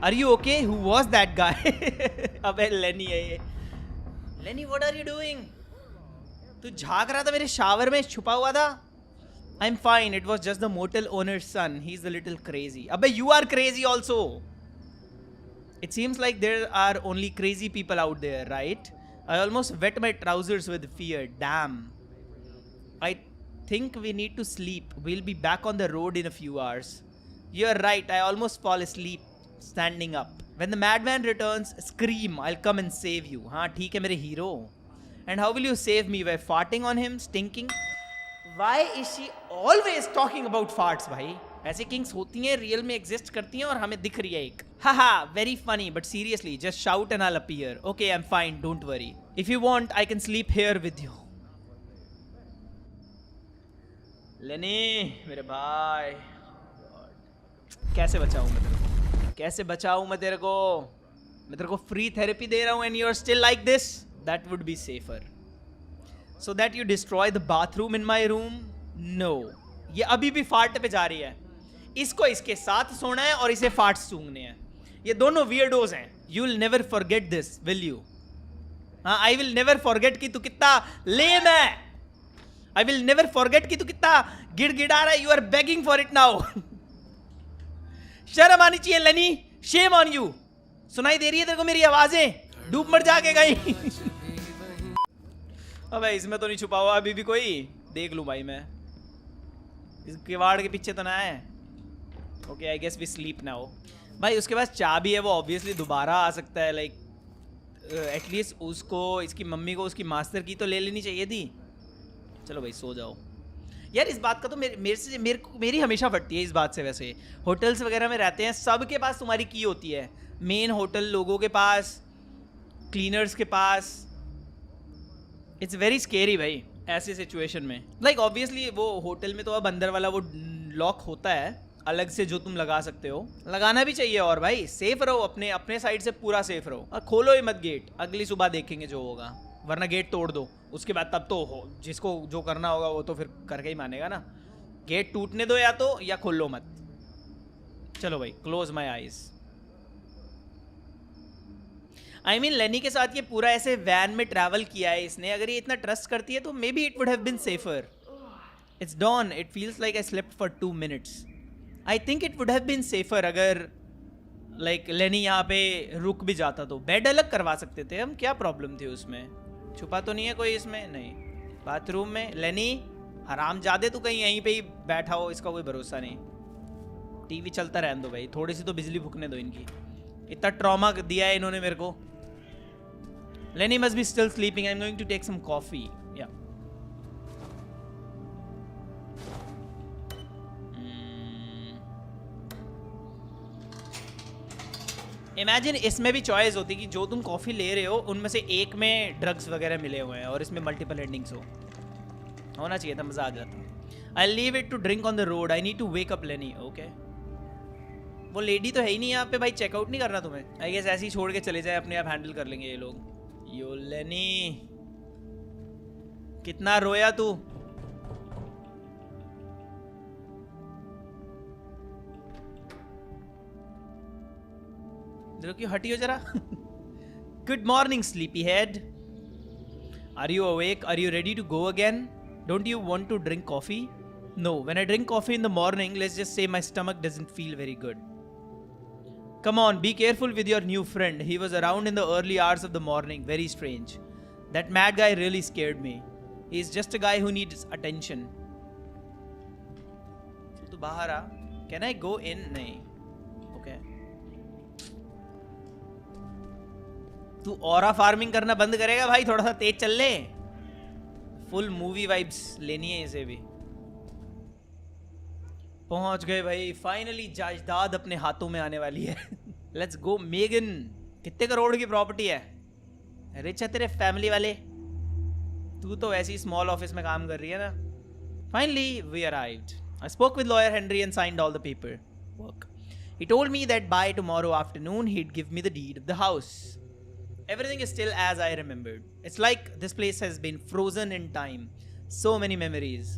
Are you okay? Who was that guy? अबे लेनी है ये। लेनी व्हाट आर यू डूइंग? तू झांक रहा था मेरे शावर में, छुपा हुआ था। I am fine, it was just the motel owner's son, he is the little crazy. अबे you are crazy also. It seems like there are only crazy people out there, right? I almost wet my trousers with fear, damn. आई think we need to sleep. We'll be back on the road in a few hours. You're right, I almost fall asleep standing up. When the madman returns, scream, I'll come and save you. हाँ ठीक है मेरे hero. And how will you save me? By farting on him, stinking? Why is she always talking about farts भाई? ऐसे Kings होती हैं, real में exist करती हैं और हमें दिख रही है एक। हाहा, very funny, but seriously, just shout and I'll appear. Okay, I'm fine, don't worry. If you want, I can sleep here with you. लेनी मेरे भाई, कैसे बचाऊं मैं तेरे को? कैसे बचाऊं मैं तेरे को? मैं तेरे को फ्री थेरेपी दे रहा हूं and you are still like this? That would be safer. So that you destroy the bathroom in my room? No, ये अभी भी फार्ट पे जा रही है। इसको इसके साथ सोना है और इसे फार्ट सूंघने हैं। ये दोनों वियर्डोज हैं। You will never forget this, will you? हाँ, आई विल नेवर फॉरगेट कि तू कितना लेम है। I will never forget कि तू कितना गिड़गिड़ा रहा है। You are begging for it now. शर्म आनी चाहिए लेनी, shame on you. सुनाई दे रही है तेरे को मेरी आवाजें? डूब मर जाके कहीं। अबे इसमें तो नहीं छुपा हुआ अभी भी कोई? देख लूं भाई मैं, इस किवाड़ के पीछे तो ना है। Okay, I guess we sleep now. भाई उसके पास चाबी है, वो ऑब्वियसली दोबारा आ सकता है। लाइक एटलीस्ट उसको, इसकी मम्मी को उसकी मास्टर की तो ले लेनी चाहिए थी। चलो भाई सो जाओ यार। इस बात का तो मेरी हमेशा फटती है इस बात से। वैसे होटल्स वगैरह में रहते हैं, सबके पास तुम्हारी की होती है। मेन होटल लोगों के पास, क्लीनर्स के पास। इट्स वेरी स्केरी भाई ऐसी सिचुएशन में। लाइक ऑब्वियसली वो होटल में तो अब अंदर वाला वो लॉक होता है अलग से जो तुम लगा सकते हो, लगाना भी चाहिए। और भाई सेफ रहो, अपने साइड से पूरा सेफ रहो और खोलो ही मत गेट। अगली सुबह देखेंगे जो होगा, वरना गेट तोड़ दो। उसके बाद तब तो हो, जिसको जो करना होगा वो तो फिर करके ही मानेगा ना। गेट टूटने दो या तो, या खोलो मत। चलो भाई, close my eyes. I mean लेनी के साथ ये पूरा ऐसे वैन में ट्रैवल किया है इसने। अगर ये इतना ट्रस्ट करती है तो maybe it would have been safer. It's dawn, it feels like I slept for 2 minutes. I think it would have been safer अगर लाइक लेनी यहाँ पे रुक भी जाता तो। बेड अलग करवा सकते थे हम, क्या प्रॉब्लम थी उसमें? छुपा तो नहीं है कोई इसमें? नहीं। बाथरूम में लेनी हरामजादे, तू कहीं यहीं पे ही बैठा हो, इसका कोई भरोसा नहीं। टीवी चलता रहने दो भाई, थोड़ी सी तो बिजली फूकने दो इनकी। इतना ट्रॉमा दिया है इन्होंने मेरे को। Lenny must be still sleeping, I am going to take some coffee. या इमेजिन इसमें भी चॉइस होती कि जो तुम कॉफ़ी ले रहे हो उनमें से एक में ड्रग्स वगैरह मिले हुए हैं और इसमें मल्टीपल एंडिंग्स होना चाहिए था, मज़ा आ जाता। I leave it to drink on the road, I need to wake up Lenny. Okay, वो लेडी तो है ही नहीं यहाँ पे भाई, चेकआउट नहीं करना तुम्हें। आई गेस ऐसे ही छोड़ के चले जाए, अपने आप हैंडल कर लेंगे ये लोग। यो लेनी, कितना रोया तू? क्यों हटी हो जरा? Good morning sleepy head, are you awake? Are you ready to go again? Don't you want to drink coffee? No, when I drink coffee in the morning, let's just say my stomach doesn't feel very good. Come on, be careful with your new friend. He was around in the early hours of the morning. Very strange. That mad guy really scared me. He's just a guy who needs attention. तो बाहर आ. Can I go in? नहीं. Okay. तू aura farming करना बंद करेगा भाई? थोड़ा सा तेज चल ले. फुल मूवी वाइब्स लेनी है इसे भी. पहुंच गए भाई, फाइनली जायदाद अपने हाथों में आने वाली है। Let's go Megan. कितने करोड़ की प्रॉपर्टी है? रिच है तेरे फैमिली वाले? तू तो वैसे ही स्मॉल ऑफिस में काम कर रही है ना। Finally we arrived. I spoke with lawyer Henry and signed all the paperwork. He told me that by tomorrow afternoon he'd give me the deed of the house. Everything is still as I remembered. It's like this place has been frozen in time. So many memories.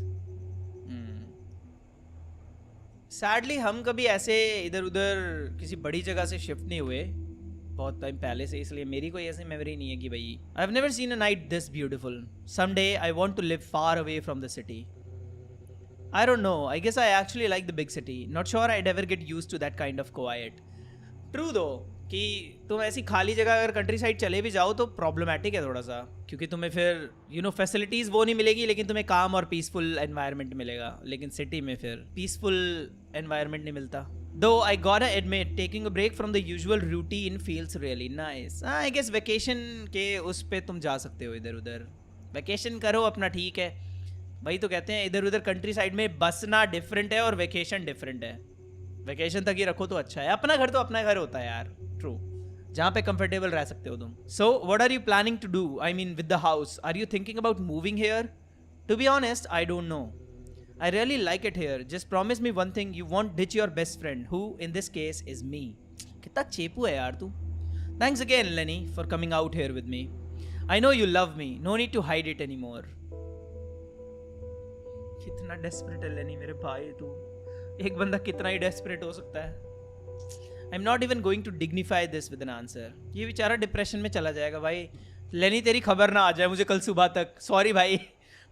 Sadly हम कभी ऐसे इधर उधर किसी बड़ी जगह से shift नहीं हुए बहुत टाइम पहले से, इसलिए मेरी कोई ऐसी मेमोरी नहीं है कि भाई I've never seen a night this beautiful. Someday I want to live far away from the city. I don't know. I guess I actually like the big city. Not sure I'd ever get used to that kind of quiet. True though कि तुम ऐसी खाली जगह अगर country side चले भी जाओ तो प्रॉब्लमेटिक है थोड़ा सा, क्योंकि तुम्हें फिर फैसिलिटीज़ वो नहीं मिलेगी, लेकिन तुम्हें काम और पीसफुल एनवायरनमेंट मिलेगा। लेकिन सिटी में फिर पीसफुल एनवायरनमेंट नहीं मिलता। Though I gotta admit, taking a break from the usual routine feels really nice. I guess vacation के उस पे तुम जा सकते हो इधर उधर, वैकेशन करो अपना, ठीक है। वही तो कहते हैं इधर उधर कंट्री साइड में बसना डिफरेंट है और वेकेशन डिफरेंट है। वेकेशन तक ही रखो तो अच्छा है, अपना घर तो अपना घर होता है यार। ट्रू, जहाँ पे कंफर्टेबल रह सकते हो तुम। So what are you planning to do? I mean with the house, are you thinking about moving here? To be honest, I don't know. I really like it here. Just promise me one thing, you won't ditch your best friend, who in this case is me. कितना चेपू है यार तू। Thanks again, Lenny, for coming out here with me. I know you love me. No need to hide it anymore. कितना desperate है Lenny मेरे भाई तू। एक बंदा कितना ही desperate हो सकता है। I'm not even going to dignify this with an answer. ये बेचारा डिप्रेशन में चला जाएगा भाई। Lenny तेरी खबर ना आ जाए मुझे कल सुबह तक। Sorry भाई,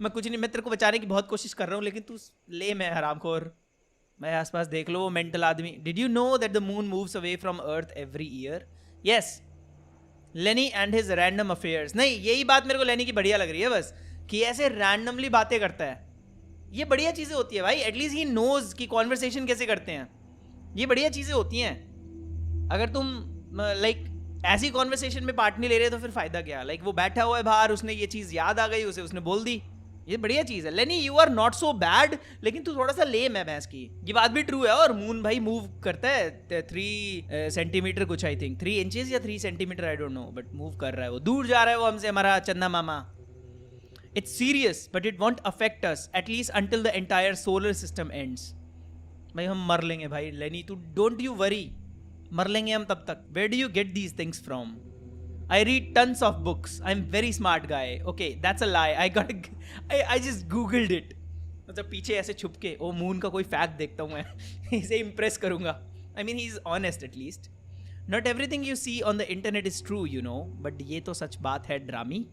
मैं कुछ नहीं, मैं तेरे को बचाने की बहुत कोशिश कर रहा हूँ, लेकिन तू ले मैं हरामखोर। मैं आसपास देख लो वो मेंटल आदमी। Did you know that the moon moves away from earth every year? Yes, लेनी एंड हिज रैंडम अफेयर्स। नहीं, यही बात मेरे को लेनी की बढ़िया लग रही है बस, कि ऐसे रैंडमली बातें करता है। ये बढ़िया चीज़ें होती है भाई, एटलीस्ट ही नोज की कॉन्वर्सेशन कैसे करते हैं। ये बढ़िया चीज़ें होती हैं। अगर तुम लाइक ऐसी कॉन्वर्सेशन में पार्ट नहीं ले रहे तो फिर फ़ायदा क्या? लाइक वो बैठा हुआ है बाहर, उसने ये चीज़ याद आ गई उसे, उसने बोल दी, ये बढ़िया चीज़ है। Lenny you are not so bad, लेकिन तू थोड़ा सा लेम है भैंस की। ये बात भी ट्रू है। और मून भाई मूव करता है 3 सेंटीमीटर कुछ, आई थिंक 3 इंचेस या 3 centimetre, I don't no, but move कर रहा है वो। दूर जा रहा है वो हमसे, हमारा चंदा मामा। It's serious but it won't affect us at least until the entire solar system ends. भाई हम मर लेंगे भाई लेनी, तू डोंट यू वरी, मर लेंगे हम तब तक। Where do you get these things from? I read tons of books. I'm very smart guy. Okay, that's a lie. I just googled it. मतलब पीछे ऐसे छुप के ओ मून का कोई फैक्ट देखता हूँ मैं, इसे इम्प्रेस करूँगा। I mean, he's honest at least. Not everything you see on the internet is true, you know. But ये तो सच बात है ड्रामी।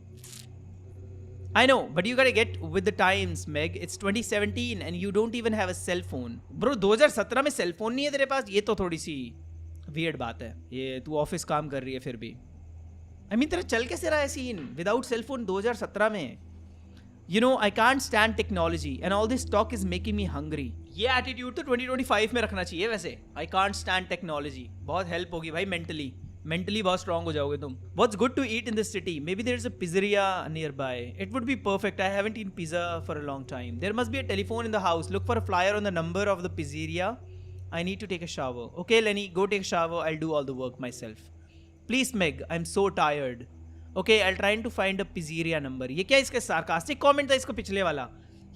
I know, but you gotta get with the times, Meg. It's 2017 and you don't even have a cell phone. Bro, 2017 में cell phone नहीं है तेरे पास? ये तो थोड़ी सी weird बात है। ये तू ऑफिस काम कर रही है फिर भी। I mean, तेरा चल कैसे रहा है सीन विदाउट सेल फोन 2017 में? You know, I can't stand technology and all this talk is making me hungry. ये एटीट्यूड तो 2025 में रखना चाहिए वैसे। I can't stand technology बहुत हेल्प होगी भाई मेंटली बहुत स्ट्रांग हो जाओगे तुम। What's good to eat in this city? Maybe there is a pizzeria nearby. It would be perfect. I haven't eaten pizza for a long time. There must be a telephone in the house. Look for a flyer on the number of the pizzeria. I need to take a shower. Okay, Lenny, go take a shower. I'll do all the work myself. Please Meg, I'm so tired. Okay, I'll try to find a pizzeria number. ये क्या इसका sarcastic comment था इसको पिछले वाला?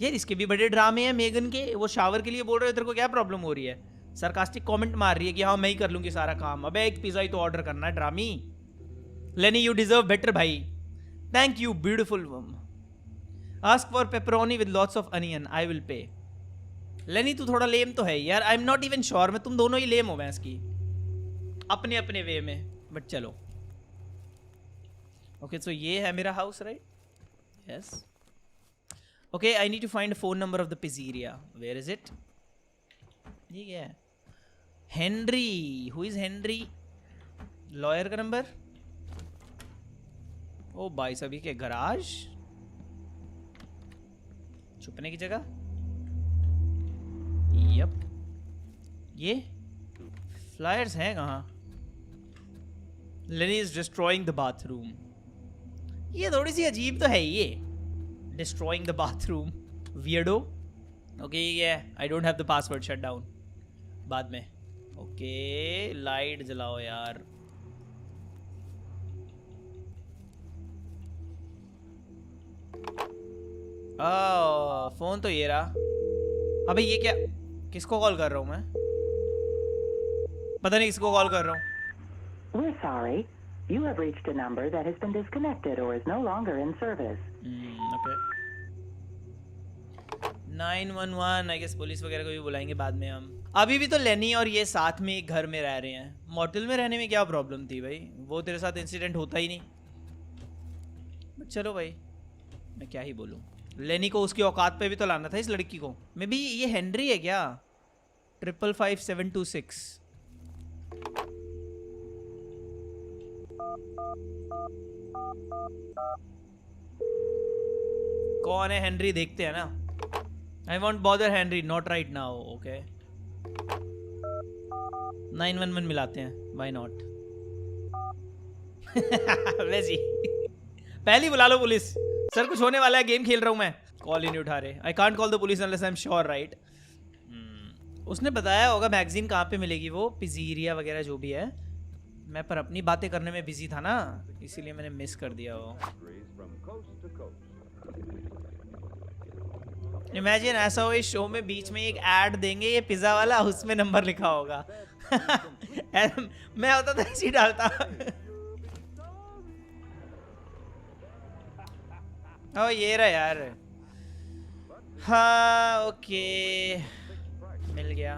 यार इसके भी बड़े ड्रामे हैं मेगन के। वो शावर के लिए बोल रहे हो, तेरे को क्या प्रॉब्लम हो रही है? सार्कास्टिक कमेंट मार रही है कि हाँ मैं ही कर लूँगी सारा काम। अबे एक पिज़्ज़ा ही तो ऑर्डर करना है ड्रामी। लेनी यू डिजर्व बेटर भाई। थैंक यू ब्यूटिफुल वम। Ask for pepperoni with lots of onion, I will pay. लेनी तू थोड़ा लेम तो है यार। I am not even sure, मैं तुम दोनों ही लेम हो भैंस की अपने अपने वे में, बट चलो। ओके, सो ये है मेरा house right? Yes. Okay, I need to find phone number of the pizzeria. Where is it? ये क्या है? Henry, who is Henry? Lawyer का नंबर? ओ भाई सभी के गराज, छुपने की जगह। यप, ये फ्लायर्स हैं कहाँ? Lenny is destroying the bathroom. ये थोड़ी सी अजीब तो है ये, destroying the bathroom, weirdo. Okay ये I don't have the password shut down बाद में ओके लाइट जलाओ यार फोन तो ये रहा अबे ये क्या किसको कॉल कर रहा हूँ मैं पता नहीं किसको कॉल कर रहा हूँ We're sorry. You have reached a number that has been disconnected or is no longer in service. Okay 911 I guess police वगैरह को भी बुलाएंगे बाद में हम अभी भी तो लेनी और ये साथ में एक घर में रह रहे हैं मोटेल में रहने में क्या प्रॉब्लम थी भाई वो तेरे साथ इंसिडेंट होता ही नहीं चलो भाई मैं क्या ही बोलूँ लेनी को उसकी औकात पे भी तो लाना था इस लड़की को मे बी ये हेनरी है क्या 555726 कौन है हेनरी देखते हैं ना I want bother Henry not right now okay 911 मिलाते हैं वाई नॉट वैसी पहले ही बुला लो पुलिस सर कुछ होने वाला है गेम खेल रहा हूँ मैं कॉल ही नहीं उठा रहे I can't call the police unless I am sure right उसने बताया होगा मैगजीन कहाँ पे मिलेगी वो पिज़ीरिया वगैरह जो भी है मैं पर अपनी बातें करने में बिजी था ना इसीलिए मैंने मिस कर दिया वो इमेजिन ऐसा हो इस शो में बीच में एक ऐड देंगे ये पिज्जा वाला उसमें नंबर लिखा होगा मैं होता तो ऐसे ही डालता ओ ये रहा यार हाँ ओके मिल गया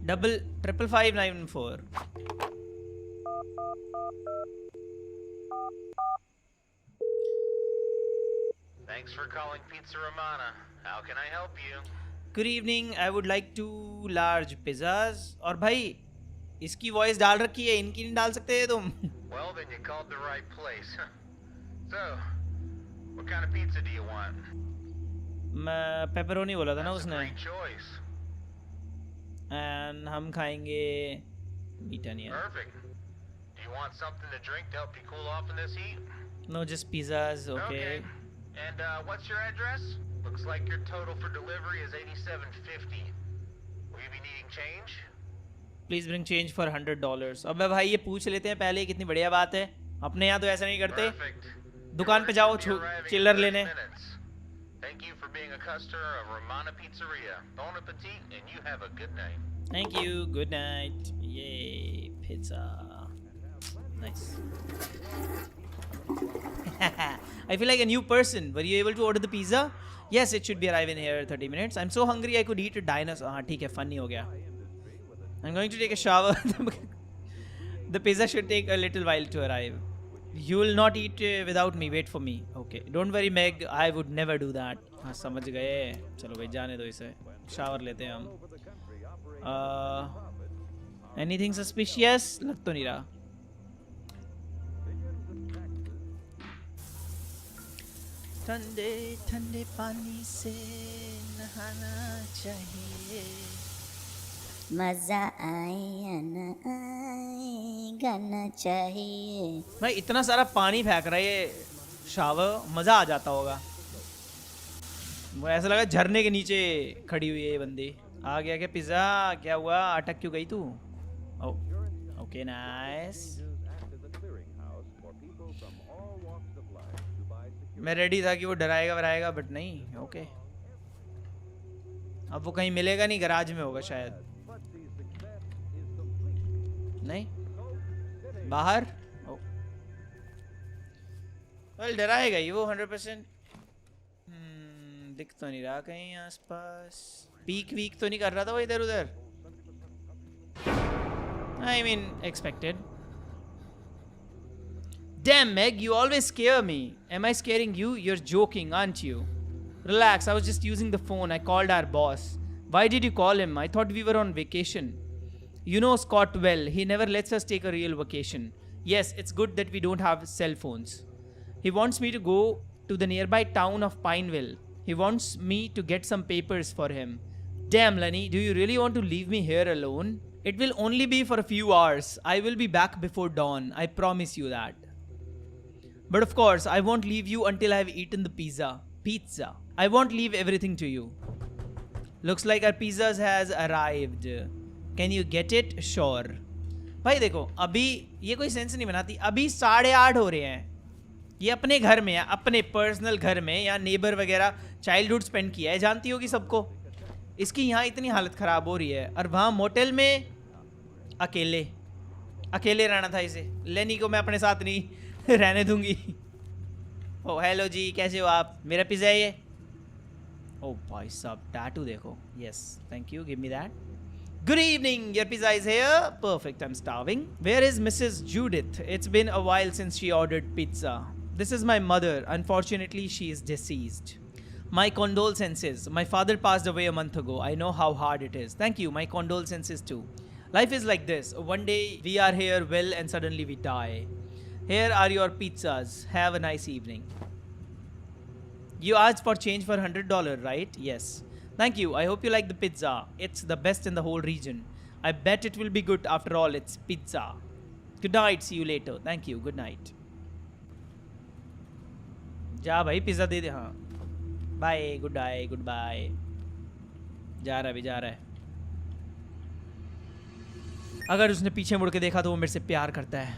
555914 Thanks for calling Pizza Romana. How can I help you? Good evening I would like 2 large pizzas और भाई इसकी वॉइस डाल रखी है इनकी नहीं डाल सकते तुम Well, then you called the right place. So, what kind of pizza do you want? मैं पेपरोनी बोला था ना That's a उसने great choice. एंड हम खाएंगे meat onion Perfect. Do you want something to drink to help you cool off in this heat? Know just pizzas okay And what's your address? Looks like your total for delivery is $87.50. Will you be needing change? Please bring change for $100 अबे भाई ये पूछ लेते हैं पहले कितनी बढ़िया बात है अपने यहाँ तो ऐसा नहीं करते Perfect. दुकान पे जाओ You're arriving in चिल्लर 30 लेने minutes. Thank you for being a customer of Romana Pizzeria. Bon appetit, and you have a good night. Thank you good night ये pizza nice I feel like a new person. Were you able to order the pizza? Yes, it should be arriving here 30 minutes. I'm so hungry I could eat a dinosaur. हाँ ठीक है funny हो गया. I'm going to take a shower. The pizza should take a little while to arrive. You will not eat without me. Wait for me. Okay. Don't worry Meg. I would never do that. हाँ समझ गए. चलो भाई जाने दो इसे. Shower लेते हैं हम. Anything suspicious? लग तो नहीं रहा. ठंडे ठंडे पानी से नहाना चाहिए मजा आए या न आए गाना चाहिए भाई इतना सारा पानी फेंक रहा है ये शावर मजा आ जाता होगा वो ऐसा लगा झरने के नीचे खड़ी हुई है ये बंदी आ गया क्या पिज्जा क्या हुआ अटक क्यों गई तू ओके नाइस मैं रेडी था कि वो डराएगा वराएगा बट नहीं ओके अब वो कहीं मिलेगा नहीं गराज में होगा शायद नहीं बाहर वेल डराएगा ही वो 100% दिख तो नहीं रहा कहीं आसपास पीक वीक तो नहीं कर रहा था वो इधर उधर I mean expected Damn, Meg, you always scare me. Am I scaring you? You're joking, aren't you? Relax, I was just using the phone. I called our boss. Why did you call him? I thought we were on vacation. You know Scott well. He never lets us take a real vacation. Yes, it's good that we don't have cell phones. He wants me to go to the nearby town of Pineville. He wants me to get some papers for him. Damn, Lenny, do you really want to leave me here alone? It will only be for a few hours. I will be back before dawn. I promise you that. But of course, I won't leave you until I have eaten the pizza. Pizza. I won't leave everything to you. Looks like our pizzas has arrived. Can you get it? Sure. भाई देखो अभी ये कोई sense नहीं बनाती. अभी 8:30 हो रहे हैं. ये अपने घर में, अपने पर्सनल घर में या नेबर वगैरह चाइल्डहुड स्पेंड किया है, जानती होगी सबको. इसकी यहाँ इतनी हालत ख़राब हो रही है और वहाँ मोटेल में अकेले रहना था इसे. लेनी को मैं अपने साथ नहीं रहने दूंगी. ओ हेलो जी, कैसे हो आप? मेरा पिज़्ज़ा है ये. ओ भाई साहब टैटू देखो. Yes thank you, give me that. Good evening, your pizza is here. Perfect, I'm starving. Where is Mrs. Judith? It's been a while since she ordered pizza. This is my mother. Unfortunately, she is deceased. My condolences. My father passed away a month ago. I know how hard it is. Thank you, my condolences too. Life is like this. One day we are here well and suddenly we die. Here are your pizzas. Have a nice evening. You asked for change for $100, right? Yes. Thank you. I hope you like the pizza. It's the best in the whole region. I bet it will be good after all. It's pizza. Good night. See you later. Thank you. Good night. जा भाई pizza दे दे. हाँ bye, goodbye, goodbye. जा रहा है भी, जा रहा है. अगर उसने पीछे मुड़ के देखा तो वो मेरे से प्यार करता है.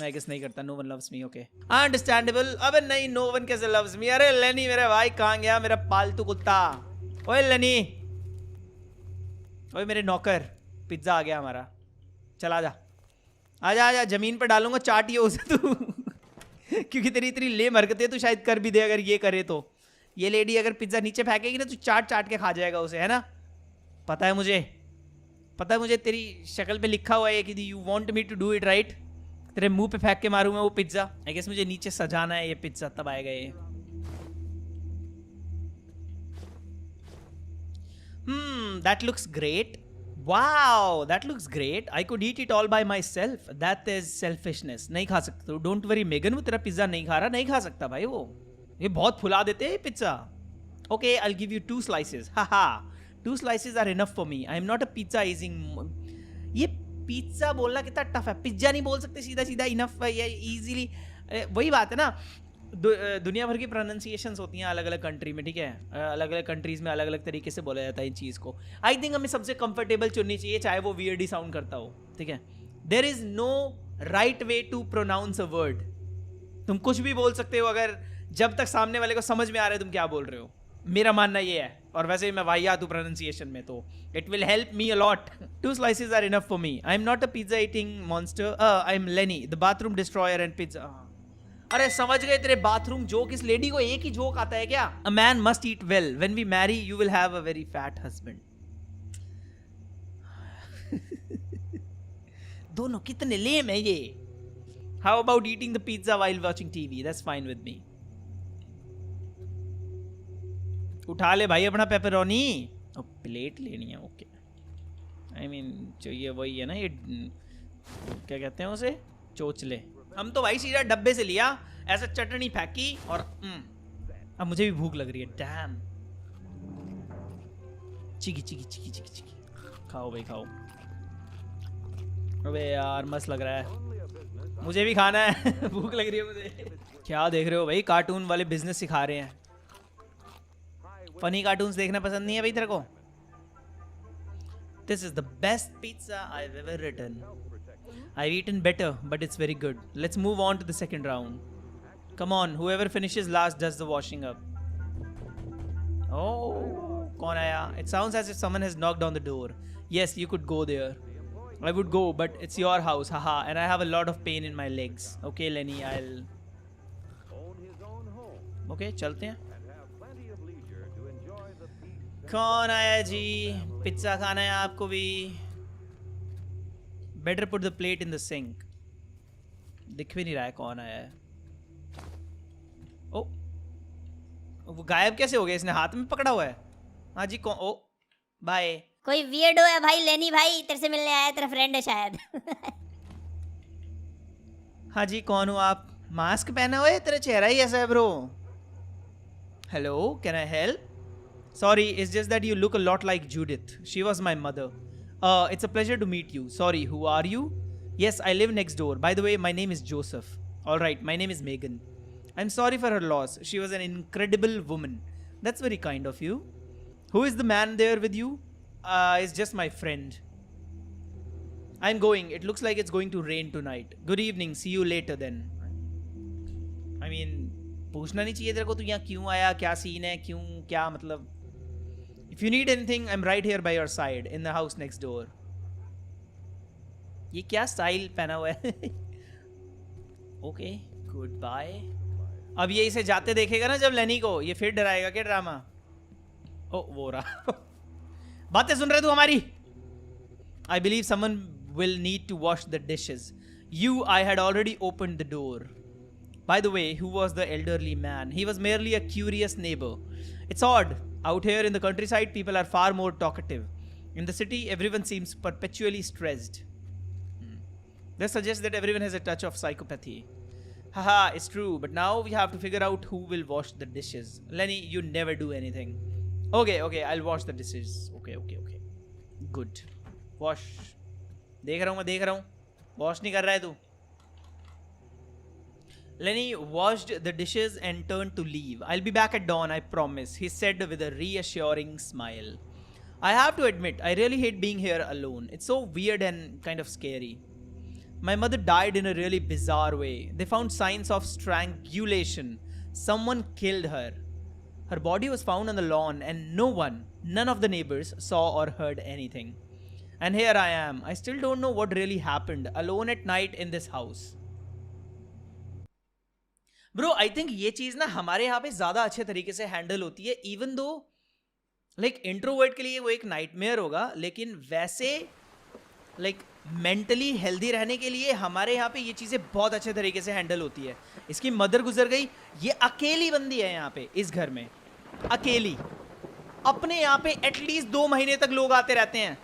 मैं गेस नहीं करता. No one loves me. Okay understandable. अबे नहीं, नो वन कैसे लव्स मी? अरे लेनी मेरे भाई कहाँ गया मेरा पालतू कुत्ता? ओए लेनी, ओए मेरे नौकर, पिज्ज़ा आ गया हमारा. चला जा, आजा आजा. ज़मीन पर डालूंगा, चाटिए उसे तू. क्योंकि तेरी इतनी लेम हरकत है तो शायद कर भी दे. अगर ये करे तो ये लेडी अगर पिज्ज़ा नीचे फेंकेगी ना तो चाट के खा जाएगा उसे, है ना? पता है मुझे. तेरी शक्ल पे लिखा हुआ है कि you want me to do it right. तेरे मुंह पे फेंक के मारूंगा वो पिज्ज़ा. आई गेस मुझे नीचे सजाना है ये पिज्ज़ा, तब आएगा ये. That looks great. Wow, that looks great. I could eat it all by myself. That is selfishness. नहीं खा सकता. Don't worry Megan, वो तेरा पिज्ज़ा नहीं खा रहा. नहीं खा सकता भाई वो. ये बहुत फुला देते हैं pizza. Okay, I'll give you 2 slices. Haha. 2 slices are enough for me. I am not a pizza eating. ये पिज्ज़ा बोलना कितना टफ है. पिज्ज़ा नहीं बोल सकते सीधा इनफ या इजीली. वही बात है ना, दुनिया भर की प्रोनाउंसिएशंस होती हैं अलग अलग कंट्री में, ठीक है? अलग अलग कंट्रीज़ में अलग अलग तरीके से बोला जाता है इन चीज़ को. आई थिंक हमें सबसे कंफर्टेबल चुननी चाहिए, चाहे वो वियर्ड ही साउंड करता हो, ठीक है? There is no right way to pronounce a word. तुम कुछ भी बोल सकते हो अगर जब तक सामने वाले को समझ में आ रहा है तुम क्या बोल रहे हो. मेरा मानना ये है. और वैसे ही मैं वाहियात हूँ प्रोनाउंसिएशन में, तो it will help me a lot. 2 slices are enough for me. I am not a pizza eating monster. I am Lenny, the bathroom destroyer and pizza. अरे समझ गए तेरे बाथरूम जोक. इस लेडी को एक ही जोक आता है क्या? A man must eat well. When we marry, you will have a very fat husband. दोनों कितने लेम है ये. How about eating the pizza while watching TV? That's fine with me. उठा ले भाई अपना पेपरोनी. प्लेट लेनी है. ओके आई मीन चाहिए वही है ना, ये क्या कहते हैं उसे, चोचले. हम तो भाई सीधा डब्बे से लिया, ऐसा चटनी फेंकी और अब मुझे भी भूख लग रही है. डैम. चिकी. खाओ भाई खाओ. अबे यार मस्त लग रहा है, मुझे भी खाना है. भूख लग रही है मुझे. क्या देख रहे हो भाई? कार्टून वाले बिजनेस सिखा रहे हैं. फनी कार्टून्स देखना पसंद नहीं है भाई तेरे को? This is the best pizza I've ever eaten. I've eaten better, but it's very good. Let's move on to the second round. Come on, whoever finishes last does the washing up. Oh, कौन आया? It sounds as if someone has knocked on the door. Yes, you could go there. I would go, but it's your house, haha, and I have a lot of pain in my legs. Okay, Lenny, I'll. Okay, चलते हैं. कौन आया जी? Pizza खाना है आपको भी? Better put the plate in the sink. दिख भी नहीं रहा है कौन आया है. ओ वो गायब कैसे हो गया? इसने हाथ में पकड़ा हुआ है. हाँ जी कौन? ओ बाय. कोई वियर्डो है भाई. लेनी भाई तेरे से मिलने आया, तेरा फ्रेंड है शायद. हाँ जी कौन हो आप? मास्क पहना हुआ है, तेरा चेहरा ही ऐसा है bro. Hello, can I help? Sorry, it's just that you look a lot like Judith. She was my mother. It's a pleasure to meet you. Sorry, who are you? Yes, I live next door. By the way, my name is Joseph. All right, my name is Megan. I'm sorry for her loss. She was an incredible woman. That's very kind of you. Who is the man there with you? It's just my friend. I'm going. It looks like it's going to rain tonight. Good evening. See you later then. I mean, पूछना नहीं चाहिए तेरे को तू यहाँ क्यों आया, क्या सीन है, क्यों, क्या मतलब. If you need anything, I'm right here by your side in the house next door. ये क्या स्टाइल पहना हुआ है. Okay, goodbye. अब ये इसे जाते देखेगा ना जब लेनी को, ये फिर डराएगा क्या ड्रामा. ओ वो रहा. बातें सुन रहे तू हमारी. I believe someone will need to wash the dishes. I had already opened the door. By the way, who was the elderly man? He was merely a curious neighbor. It's odd. Out here in the countryside, people are far more talkative. In the city, everyone seems perpetually stressed. This suggests that everyone has a touch of psychopathy. Haha, it's true, but now we have to figure out who will wash the dishes. Lenny, you never do anything. Okay, I'll wash the dishes. Okay. Good. Wash. देख रहा हूँ. Wash नहीं कर रहा है तू. Lenny washed the dishes and turned to leave. I'll be back at dawn, I promise, he said with a reassuring smile. I have to admit, I really hate being here alone. It's so weird and kind of scary. My mother died in a really bizarre way. They found signs of strangulation. Someone killed her. Her body was found on the lawn and none of the neighbors saw or heard anything. And here I am. I still don't know what really happened, alone at night in this house. Bro, I think ये चीज ना हमारे यहाँ पे ज्यादा अच्छे तरीके से हैंडल होती है, even though like इंट्रोवर्ट के लिए वो एक नाइटमेयर होगा, लेकिन वैसे like मेंटली हेल्दी रहने के लिए हमारे यहाँ पे ये चीजें बहुत अच्छे तरीके से हैंडल होती है. इसकी मदर गुजर गई, ये अकेली बंदी है यहाँ पे इस घर में, अकेली. अपने यहाँ पे एटलीस्ट 2 महीने तक लोग आते रहते हैं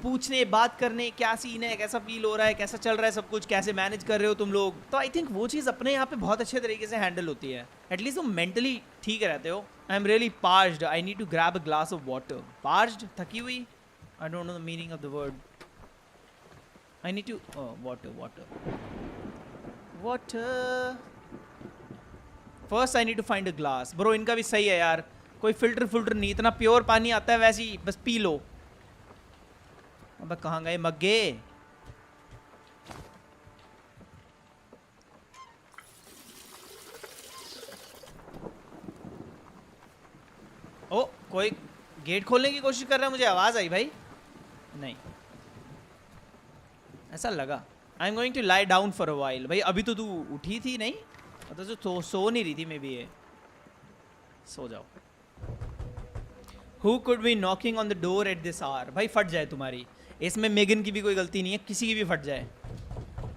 पूछने, बात करने, क्या सीन है, कैसा फील हो रहा है, कैसा चल रहा है सब कुछ, कैसे मैनेज कर रहे हो तुम लोग. तो आई थिंक वो चीज़ अपने यहाँ पे बहुत अच्छे तरीके से हैंडल होती है. एटलीस्ट तुम मेंटली ठीक रहते हो. I am really parched. I need to grab a glass of water. Parched, थकी हुई. I don't know the meaning of the word. I need to water. First I need to find a glass. Bro इनका भी सही है यार, कोई filter नहीं, इतना प्योर पानी आता है वैसे ही, बस पी लो. अब कहाँ गए मग्गे. ओ कोई गेट खोलने की कोशिश कर रहा है, मुझे आवाज आई भाई. नहीं, ऐसा लगा. I am going to lie down for a while. भाई अभी तो तू उठी थी नहीं, मतलब तो सो नहीं रही थी. मे बी ये सो जाओ. Who could be knocking on the door at this hour? भाई फट जाए तुम्हारी. इसमें मेगन की भी कोई गलती नहीं है, किसी की भी फट जाए.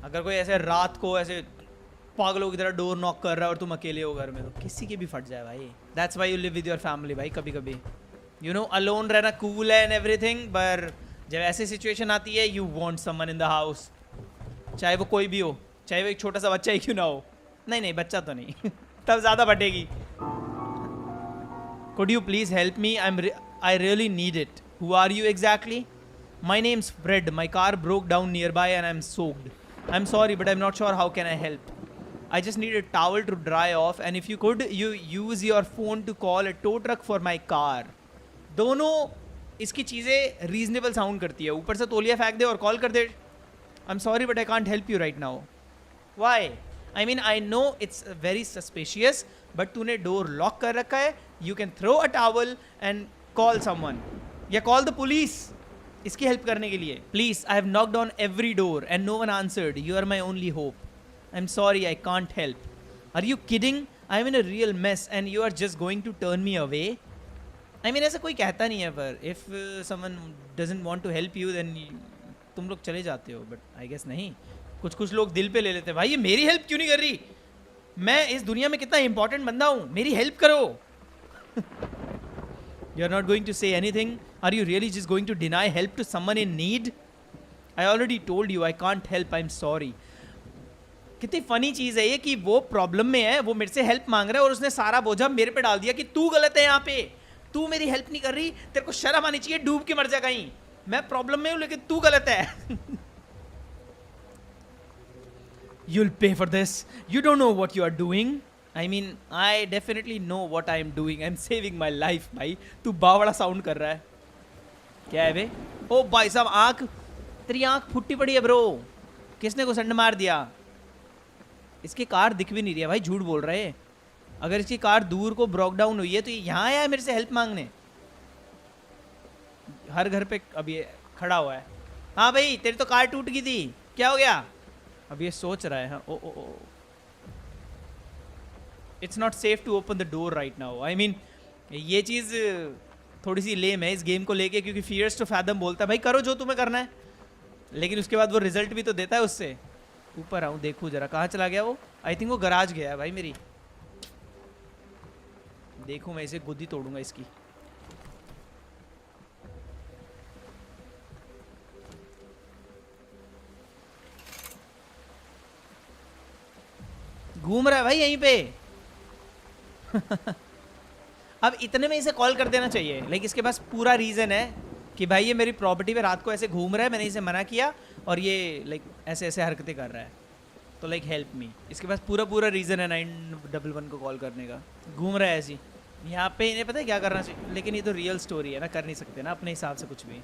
अगर कोई ऐसे रात को ऐसे पागलों की तरह डोर नॉक कर रहा है और तुम अकेले हो घर में, तो किसी की भी फट जाए भाई. That's why you live with your family भाई. कभी कभी यू नो अलोन रहना कूल है एंड एवरीथिंग, पर जब ऐसी सिचुएशन आती है you want someone in the house, चाहे वो कोई भी हो, चाहे वो एक छोटा सा बच्चा ही क्यों ना हो. नहीं बच्चा तो नहीं तब ज़्यादा फटेगी. Could you please help me? I really need it. Who are you exactly? My name's Fred. My car broke down nearby and I'm soaked. I'm sorry, but I'm not sure how can I help. I just need a towel to dry off, and if you could, you use your phone to call a tow truck for my car. दोनों इसकी चीज़ें reasonable sound करती है. ऊपर से तौलिया फेंक दे और कॉल कर दे. I'm sorry, but I can't help you right now. Why? I mean, I know it's very suspicious, but तूने डोर लॉक कर रखा है. You can throw a towel and call someone. या call the police. इसकी help करने के लिए. Please, I have knocked on every door and no one answered. You are my only hope. I'm sorry, I can't help. Are you kidding? I'm in a real mess and you are just going to turn me away? I mean, ऐसा कोई कहता नहीं है, पर if someone doesn't want to help you, then तुम लोग चले जाते हो. But I guess नहीं. कुछ लोग दिल पे ले लेते हैं. भाई ये मेरी हेल्प क्यों नहीं कर रही? मैं इस दुनिया में कितना इंपॉर्टेंट बंदा हूँ, मेरी हेल्प करो. You're not going to say anything? Are you really just going to deny help to someone in need? I already told you I can't help. I'm sorry. कितनी फनी चीज़ है ये कि वो प्रॉब्लम में है, वो मेरे से हेल्प मांग रहा है और उसने सारा बोझा मेरे पे डाल दिया कि तू गलत है यहाँ पे, तू मेरी हेल्प नहीं कर रही, तेरे को शर्म आनी चाहिए, डूब के मर जा कहीं. मैं प्रॉब्लम में हूँ लेकिन तू गलत है. You'll pay for this. You don't know what you are doing. I mean I definitely know what I am doing, I am saving my life. भाई तू बावड़ा साउंड कर रहा है, क्या है बे? ओ भाई साहब आँख, तेरी आँख फुट्टी पड़ी है ब्रो, किसने को संड मार दिया? इसकी कार दिख भी नहीं रही है भाई, झूठ बोल रहे हैं। अगर इसकी कार दूर को ब्रोक डाउन हुई है तो ये यहाँ आया है मेरे से हेल्प मांगने। हर घर पे अब ये खड़ा हुआ है। हाँ भाई तेरी तो कार टूट गई थी, क्या हो गया? अब ये सोच रहा है। हाँ, oh oh oh, it's not safe to open the door right now. I mean ये चीज़ थोड़ी सी लेम है इस गेम को लेके, क्योंकि फियर्स टू फैथम बोलता है भाई करो जो तुम्हें करना है, लेकिन उसके बाद वो रिजल्ट भी तो देता है उससे। ऊपर आऊँ देखूँ जरा, कहाँ चला गया वो? आई थिंक वो गराज गया है भाई मेरी। देखूँ मैं इसे गुद्दी तोड़ूंगा इसकी। घूम रहा है भाई यहीं पे। अब इतने में इसे कॉल कर देना चाहिए, लेकिन इसके पास पूरा रीजन है कि भाई ये मेरी प्रॉपर्टी पे रात को ऐसे घूम रहा है, मैंने इसे मना किया और ये लाइक ऐसे ऐसे हरकतें कर रहा है, तो लाइक हेल्प मी। इसके पास पूरा रीजन है 911 को कॉल करने का। घूम रहा है ऐसी यहाँ पे, इन्हें पता है क्या करना चाहिए, लेकिन ये तो रियल स्टोरी है ना, कर नहीं सकते ना अपने हिसाब से कुछ भी,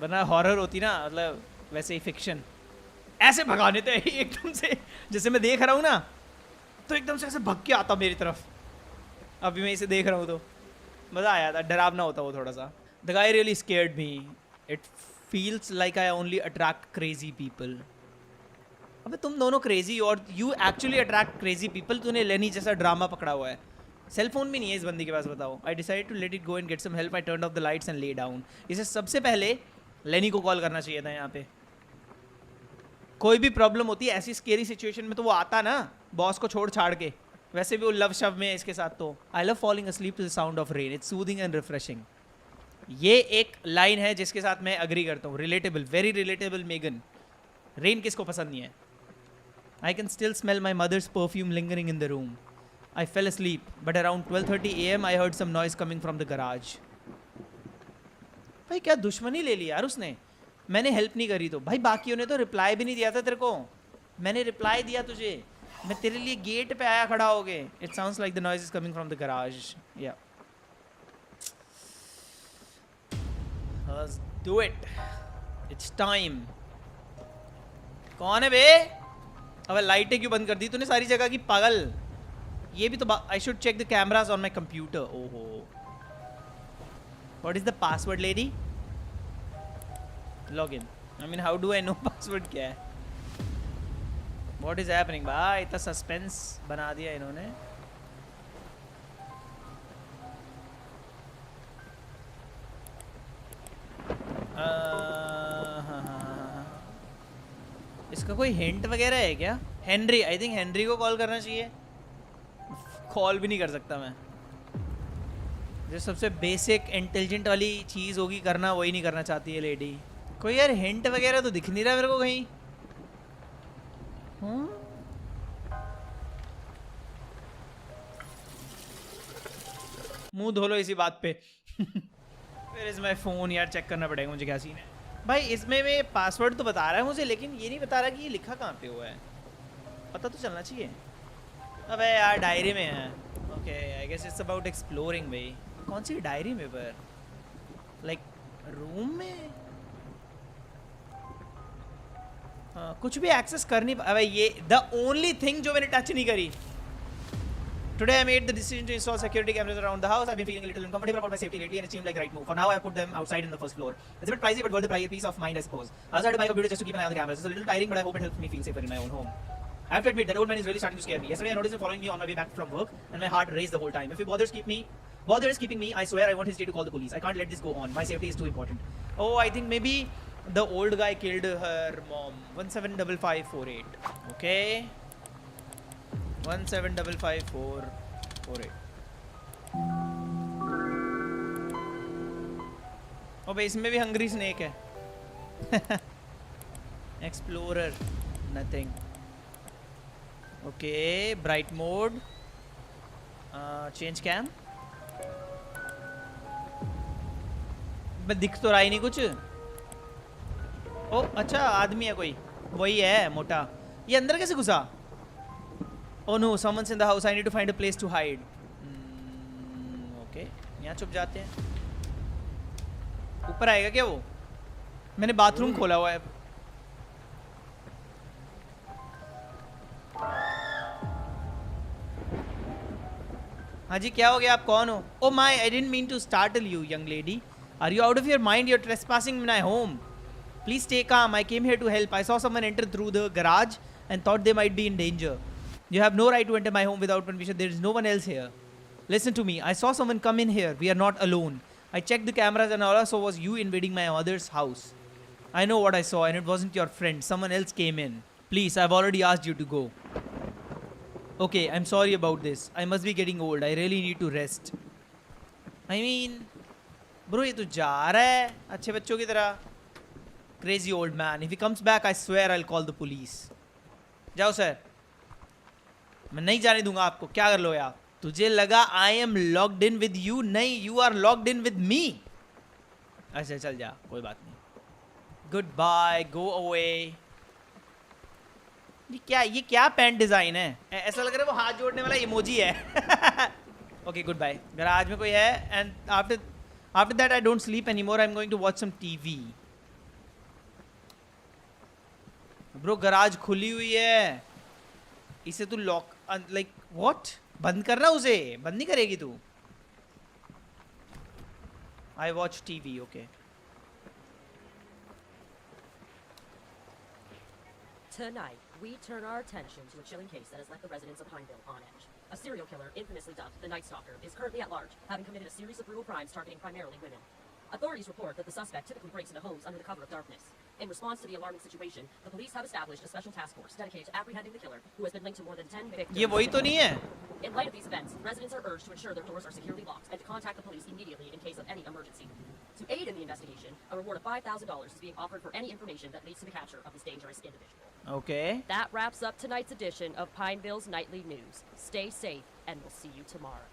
वरना हॉरर होती ना, मतलब वैसे ही फिक्शन। ऐसे भगा देते हैं एकदम से, जैसे मैं देख रहा हूँ ना तो एकदम से ऐसे भग के आता मेरी तरफ। अभी मैं इसे देख रहा हूँ तो मज़ा आया था, डरावना होता वो थोड़ा सा। The guy really scared me, it feels like I only attract crazy people. अबे तुम दोनों क्रेजी और you actually attract crazy people. तूने लेनी जैसा ड्रामा पकड़ा हुआ है। सेल फोन भी नहीं है इस बंदी के पास, बताओ। I decide to let it go and get some help. I turn off the lights and lay down. इसे सबसे पहले लेनी को कॉल करना चाहिए था। यहाँ पे कोई भी प्रॉब्लम होती है ऐसी स्केरी सिचुएशन में तो वो आता ना बॉस को छोड़ छाड़ के, वैसे भी वो लव शव में है इसके साथ। तो I love falling asleep to the sound of rain, it's soothing and refreshing. ये एक लाइन है जिसके साथ मैं अग्री करता हूँ। Relatable, very relatable Megan. Rain किसको पसंद नहीं है? I can still smell my mother's perfume lingering in the room. I fell asleep, but around 12:30 AM I heard some noise coming from the garage. भाई क्या दुश्मनी ले ली यार उसने। मैंने हेल्प नहीं करी तो भाई बाकियों ने तो रिप्लाई भी नहीं दिया था तेरे को। मैंने रिप्लाई दिया तुझे, मैं तेरे लिए गेट पे आया खड़ा हो गए। It sounds like the noise is coming from the garage. Yeah. Let's do it. It's time. कौन है बे? अबे लाइटें क्यों बंद कर दी तूने सारी जगह की, पागल। ये भी तो I should check the cameras on my computer. ओहो, what is the password lady? Log in. I mean how do I know password क्या है? व्हाट इज हैपनिंग भाई? इतना सस्पेंस बना दिया इन्होंने। इसका कोई हिंट वगैरह है क्या? हेनरी, आई थिंक हेनरी को कॉल करना चाहिए। कॉल भी नहीं कर सकता मैं। जो सबसे बेसिक इंटेलिजेंट वाली चीज़ होगी करना, वही नहीं करना चाहती है लेडी। कोई यार हिंट वगैरह तो दिख नहीं रहा मेरे को कहीं। मुंह धो लो इसी बात पे। फिर इस माय फोन यार चेक करना पड़ेगा मुझे क्या सीन है। भाई इसमें मैं पासवर्ड तो बता रहा है मुझे, लेकिन ये नहीं बता रहा कि ये लिखा कहाँ पे हुआ है। पता तो चलना चाहिए। अबे यार डायरी में है। Okay I guess it's about exploring. भाई कौन सी डायरी में? पर लाइक रूम में कुछ भी एक्सेस कर नहीं। अबे ये द ओनली थिंग जो मैंने टच नहीं करी। Today I made the decision to install security cameras around the house. I've been feeling a little uncomfortable about my safety lately, and it seemed like the right move. For now, I put them outside in the first floor. It's a bit pricey, but worth the peace of mind, I suppose. I also had to buy a computer just to keep an eye on the cameras. It's a little tiring, but I hope it helps me feel safer in my own home. I have to admit that old man is really starting to scare me. Yesterday, I noticed him following me on my way back from work, and my heart raced the whole time. If he bothers keeping me, I swear I want his day to call the police. I can't let this go on. My safety is too important. Oh, I think maybe the old guy killed her mom. 175548. Okay. 175548. ओ भाई इसमें भी hungry snake है। Explorer nothing. Okay bright mode, change cam. दिख तो रहा ही नहीं कुछ। ओ अच्छा आदमी है कोई, वही है मोटा। ये अंदर कैसे घुसा? Oh no, someone's in the house. I need to find a place to hide. Okay, यहाँ छुप जाते हैं. ऊपर आएगा क्या वो? मैंने बाथरूम खोला हुआ है. हाँ जी, क्या हो गया? आप कौन हो? Oh my, I didn't mean to startle you, young lady. Are you out of your mind? You're trespassing in my home. Please stay calm. I came here to help. I saw someone enter through the garage and thought they might be in danger. You have no right to enter my home without permission. There is no one else here. Listen to me. I saw someone come in here. We are not alone. I checked the cameras and all I saw was you invading my mother's house. I know what I saw and it wasn't your friend. Someone else came in. Please, I've already asked you to go. Okay, I'm sorry about this. I must be getting old. I really need to rest. I mean, bro, ये तो जा रहा है अच्छे बच्चों की तरह. Crazy old man. If he comes back, I swear I'll call the police. जाओ सर. मैं नहीं जाने दूंगा आपको. क्या कर लो यार? तुझे लगा I am logged in with you? नहीं, you are logged in with me. अच्छा चल जा, कोई बात नहीं. Goodbye, go away. ये क्या पैंट डिजाइन है? ऐसा लग रहा है वो हाथ जोड़ने वाला इमोजी है. Okay, goodbye. गराज में कोई है and after that I don't sleep anymore. I'm going to watch some TV. Bro garage खुली हुई है. इसे तू लॉक लाइक व्हाट? बंद करना उसे. बंद नहीं करेगी तू. I watch TV. Okay. Tonight, we turn our attention to a chilling case that has left the residents of Pineville on edge. A serial killer, infamously dubbed the Night Stalker, is currently at large, having committed a series of brutal crimes targeting primarily women. Authorities report that the suspect typically breaks into homes under the cover of darkness. In response to the alarming situation, the police have established a special task force dedicated to apprehending the killer, who has been linked to more than 10 victims. ये वही तो नहीं है? In light of these events, residents are urged to ensure their doors are securely locked and to contact the police immediately in case of any emergency. To aid in the investigation, a reward of $5,000 is being offered for any information that leads to the capture of this dangerous individual. Okay. That wraps up tonight's edition of Pineville's Nightly News. Stay safe, and we'll see you tomorrow.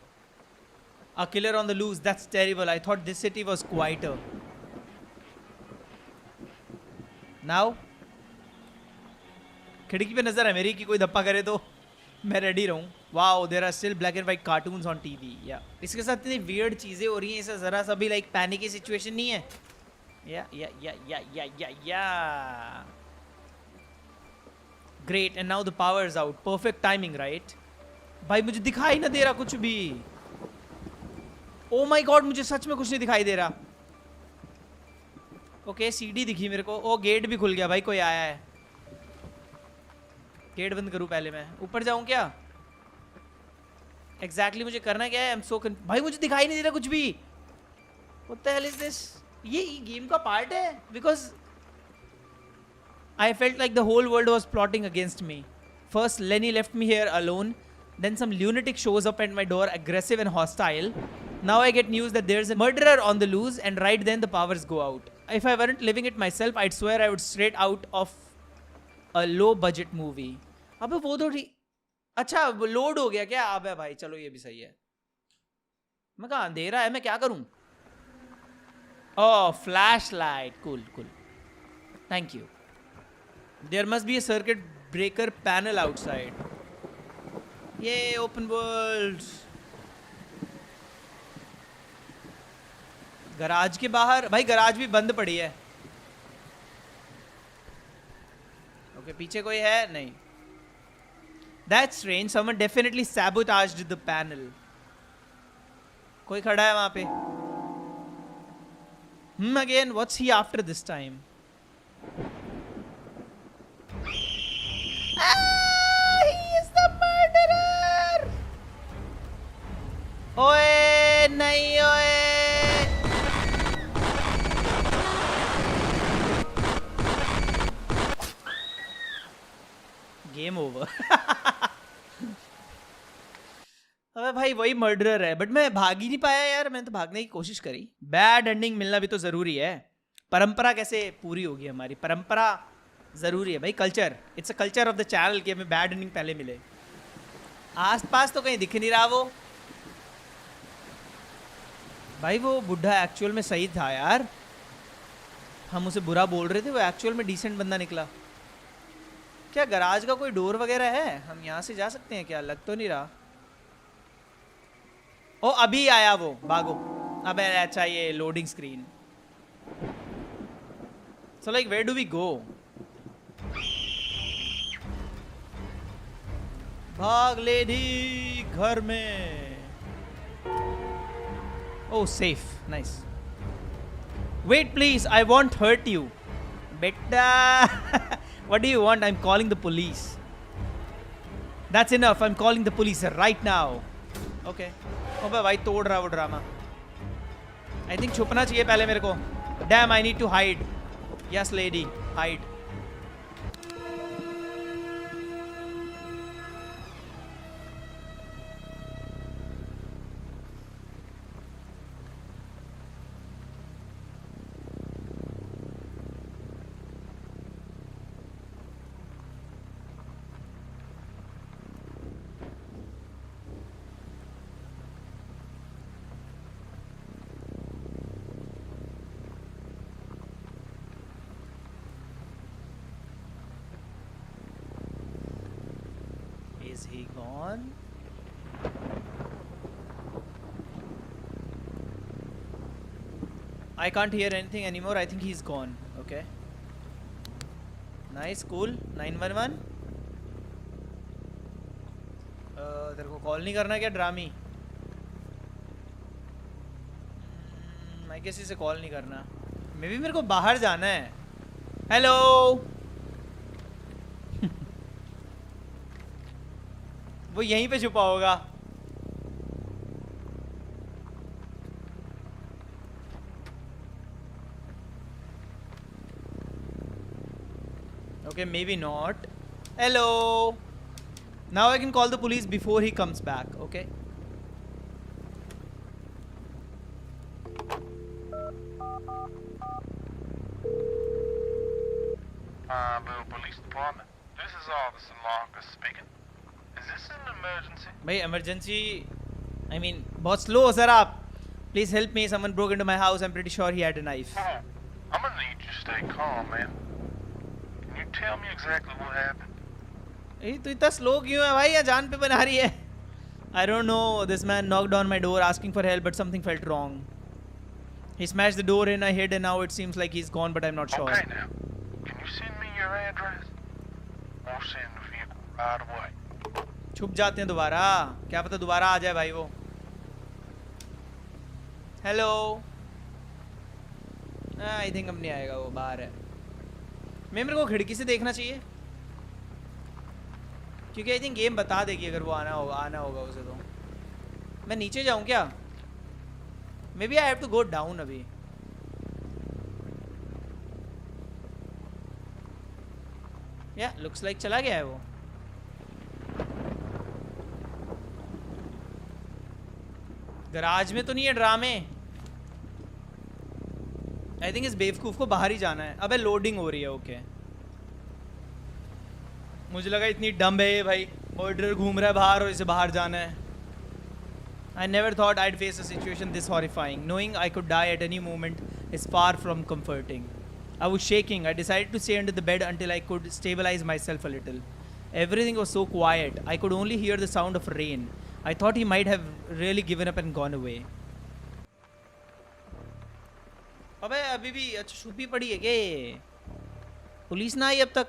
A killer on the loose. That's terrible. I thought this city was quieter. Now? खिड़की पे नजर है मेरी कि कोई धप्पा करे तो मैं रेडी रहूं. Wow, there are still black and white cartoons on TV. Yeah. इसके साथ इतनी weird चीजें हो रही हैं. इसे जरा सा भी like panic की situation नहीं है. Yeah. Great. And now the power is out. Perfect timing, right? भाई मुझे दिखाई ना दे रहा कुछ भी. Oh my God, मुझे सच में कुछ नहीं दिखाई दे रहा. ओके, सीडी दिखी मेरे को. ओ गेट भी खुल गया. भाई कोई आया है. गेट बंद करूं पहले. मैं ऊपर जाऊं क्या? एग्जैक्टली मुझे करना क्या है? आई एम सो भाई मुझे दिखाई नहीं दे रहा कुछ भी. What the hell is this? ये गेम का पार्ट है. Because I felt like the whole world was plotting against me. First, Lenny left me here alone. Then some lunatic shows up at my door, aggressive and hostile. Now I get news that there's a murderer on the loose, and right then the powers go out. If I weren't living it myself, I'd swear I would straight out of a low-budget movie. अबे वो तो ठीक. अच्छा load हो गया क्या? अबे भाई चलो ये भी सही है. मैं कहा अंधेरा है, मैं क्या करूं? Oh, flashlight. Cool. Thank you. There must be a circuit breaker panel outside. Yay, open world. Garage के बाहर. भाई गराज भी बंद पड़ी है. ओके, पीछे कोई है? नहीं. That's strange. Someone definitely sabotaged the panel. कोई खड़ा है वहां पे. Again, what's he after this time? He is the murderer! ओए नहीं ओए. Game over. अबे भाई वही मर्डरर है. बट मैं भाग ही नहीं पाया यार. मैंने तो भागने की कोशिश करी. बैड एंडिंग मिलना भी तो जरूरी है. परंपरा कैसे पूरी होगी हमारी? परंपरा जरूरी है भाई. Culture. It's a culture of the channel कि हमें बैड एंडिंग पहले मिले. आसपास तो कहीं दिख नहीं रहा वो. भाई वो बुढ़ा एक्चुअल में सही था यार. हम उसे बुरा बोल रहे थे, वो एक्चुअल में डिसेंट बंदा निकला. क्या गराज का कोई डोर वगैरह है? हम यहाँ से जा सकते हैं क्या? लग तो नहीं रहा। ओ अभी आया वो, भागो। अबे अच्छा ये loading screen. So like where do we go? भाग लेडी घर में। Oh safe, nice. Wait please, I won't hurt you बेटा। What do you want? I'm calling the police. That's enough. I'm calling the police right now. Okay. ओबे भाई तोड़ रहा वो drama. I think छुपना चाहिए पहले मेरे को। Damn, I need to hide. Yes, lady, hide. Is he gone? I can't hear anything anymore. I think he's gone. Okay. Nice, cool. 911. तेरे को कॉल नहीं करना क्या ड्रामी? मैं किसी से कॉल नहीं करना। मे बी मेरे को बाहर जाना है। हेलो। वो यहीं पे छुपा होगा। Okay, maybe not. Hello. Now I can call the police before he comes back. Okay. Bell Police Department. This is Officer Marcus speaking. Is this an emergency? भाई emergency, I mean बहुत slow हो sir आप. Please help me. Someone broke into my house. I'm pretty sure he had a knife. Oh, I'm gonna need you to stay calm, man. Can you tell me exactly what happened? ये तो इतना slow क्यों है भाई? या जान पे बना रही है? I don't know. This man knocked on my door asking for help, but something felt wrong. He smashed the door in, I hid, and now it seems like he's gone, but I'm not sure. Okay, now. Can you send me your address? We'll send the vehicle right away. छुप जाते हैं दोबारा, क्या पता दोबारा आ जाए भाई वो। हेलो। आई थिंक अब नहीं आएगा, वो बाहर है। मेरे को खिड़की से देखना चाहिए क्योंकि आई थिंक गेम बता देगी अगर वो आना होगा उसे। तो मैं नीचे जाऊं क्या? Maybe I have to go down अभी। या लुक्स लाइक चला गया है वो। गराज में तो नहीं है ड्रामे। आई थिंक इस बेवकूफ को बाहर ही जाना है। अबे लोडिंग हो रही है। ओके मुझे लगा इतनी डम्ब है भाई, मर्डरर घूम रहा है बाहर और इसे बाहर जाना है। I never thought I'd face a situation this horrifying. Knowing I could die at any moment is far from comforting. I was shaking. I decided to stay under the bed until I could stabilize myself a little. Everything was so quiet. I could only hear the sound of rain. I thought he might have really given up and gone away. अबे अभी भी अच्छा छुपी पड़ी है क्या ये? Police ना आई अब तक?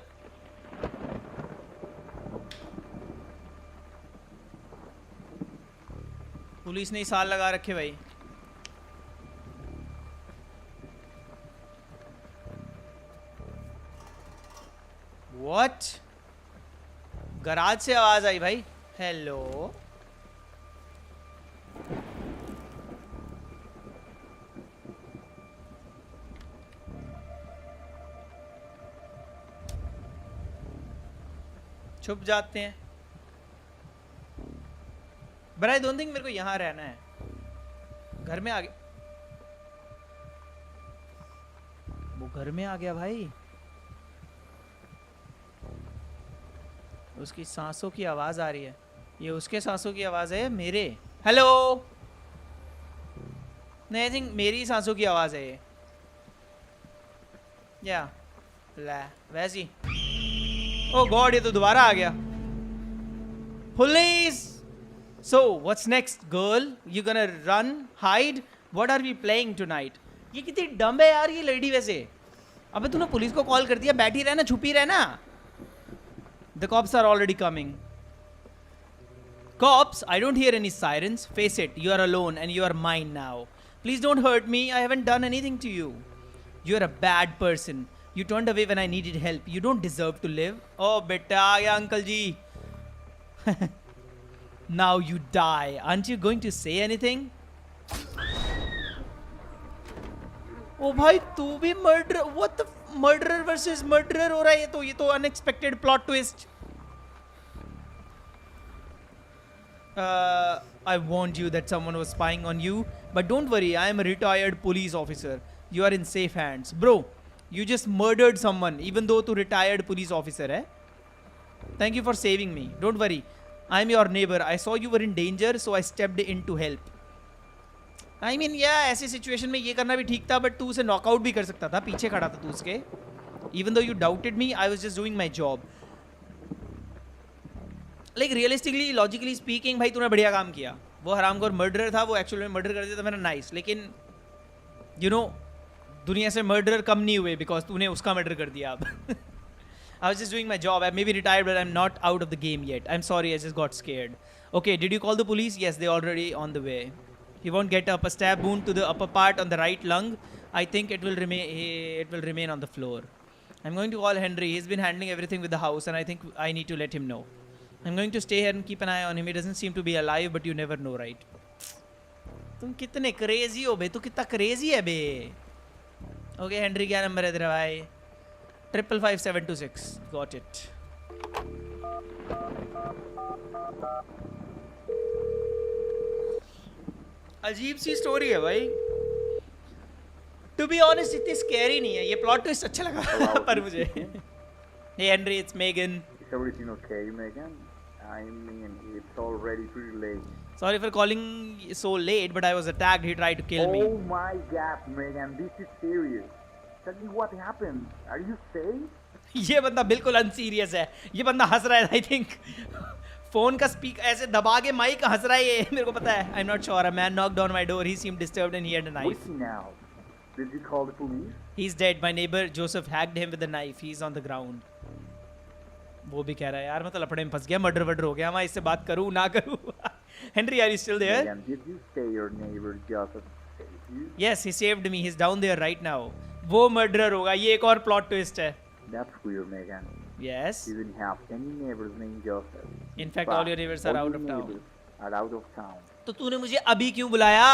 पुलिस ने साल लगा रखे भाई। What? गराज से आवाज आई भाई। हेलो। छुप जाते हैं। But I don't think मेरे को यहाँ रहना है। घर में आ गया वो, घर में आ गया भाई। उसकी सांसों की आवाज आ रही है। ये उसके सांसों की आवाज है मेरे? हेलो। नहीं आई थिंक मेरी सांसों की आवाज है ये। या ला वैसी। ओ गॉड, ये तो दोबारा आ गया. Police. So what's next, girl? You gonna run, hide? What are we playing tonight? ये कितनी डम है यार ये लड़की वैसे. अबे तूने पुलिस को कॉल कर दिया, बैठी रहना, छुपी रहना. The cops are already coming. Cops, I don't hear any sirens. Face it, you are alone and you are mine now. Please don't hurt me. I haven't done anything to you. You are a bad person. You turned away when I needed help. You don't deserve to live. Oh, beta, aa gaya uncle ji. Now you die. Aren't you going to say anything? Oh भाई तू भी murder. What the murderer versus murderer हो रहा है ये तो unexpected plot twist. I warned you that someone was spying on you, but don't worry, I am a retired police officer. You are in safe hands. Bro, you just murdered someone even though तू retired police officer है. Thank you for saving me. Don't worry, I am your neighbor. I saw you were in danger, so I stepped in to help. I mean, yeah, ऐसी situation में ये करना भी ठीक था, but तू उसे नॉकआउट भी कर सकता था. पीछे खड़ा था तू उसके. Even though you doubted me, I was just doing my job. Like realistically, logically speaking, भाई तूने बढ़िया काम किया. वो हरामखोर मर्डरर था, वो एक्चुअल में मर्डर कर दिया था मेरा नाइस. लेकिन you know, दुनिया से मर्डरर कम नहीं हुए बिकॉज तूने उसका मर्डर कर दिया अब. I was just doing my job. I may be retired, but I'm not out of the game yet. I'm sorry, I just got scared. Okay, did you call the police? Yes, they're already on the way. He won't get up. A stab wound to the upper part on the right lung. I think it will remain on the floor. I'm going to call Henry. He's been handling everything with the house, and I think I need to let him know. I'm going to stay here and keep an eye on him. He doesn't seem to be alive, but you never know, right? तुम कितने crazy हो बे? तू कितना crazy है बे? Okay, Henry, क्या number है तेरा भाई? 555726. Got it. अजीब सी स्टोरी है भाई. To be honest, इतनी scary नहीं है. ये plot twist अच्छा लगा पर मुझे. Hey Henry, it's Megan. Is everything okay, Megan? I mean, it's already pretty late. Sorry for calling so late, but I was attacked. He tried to kill me. Oh my God, Megan, this is serious. Tell me what happened. Are you safe? ये बंदा बिल्कुल अनसीरियस है. ये बंदा हंस रहा है. I think phone का स्पीक ऐसे दबा के माइक हंस रहा है ये. मेरे को पता है. I'm not sure. A man knocked on my door. He seemed disturbed and he had a knife. What's he now? Did you call the police? He's dead. My neighbor Joseph hacked him with a knife. He's on the ground. वो भी कह रहा है यार मैं तो लफड़े में फंस गया. मर्डर हो गया. मैं इससे बात करूँ ना करूँ. Henry, are you still there? Megan, did you say your neighbor Joseph saved you? Yes, he saved me. He's down there right now. वो मर्डरर होगा. ये एक और प्लॉट ट्विस्ट है. That's weird, Megan. Yes. You didn't have any neighbors named Joseph. In fact, all your neighbors are out of town. Are out of town. तो तूने मुझे अभी क्यों बुलाया?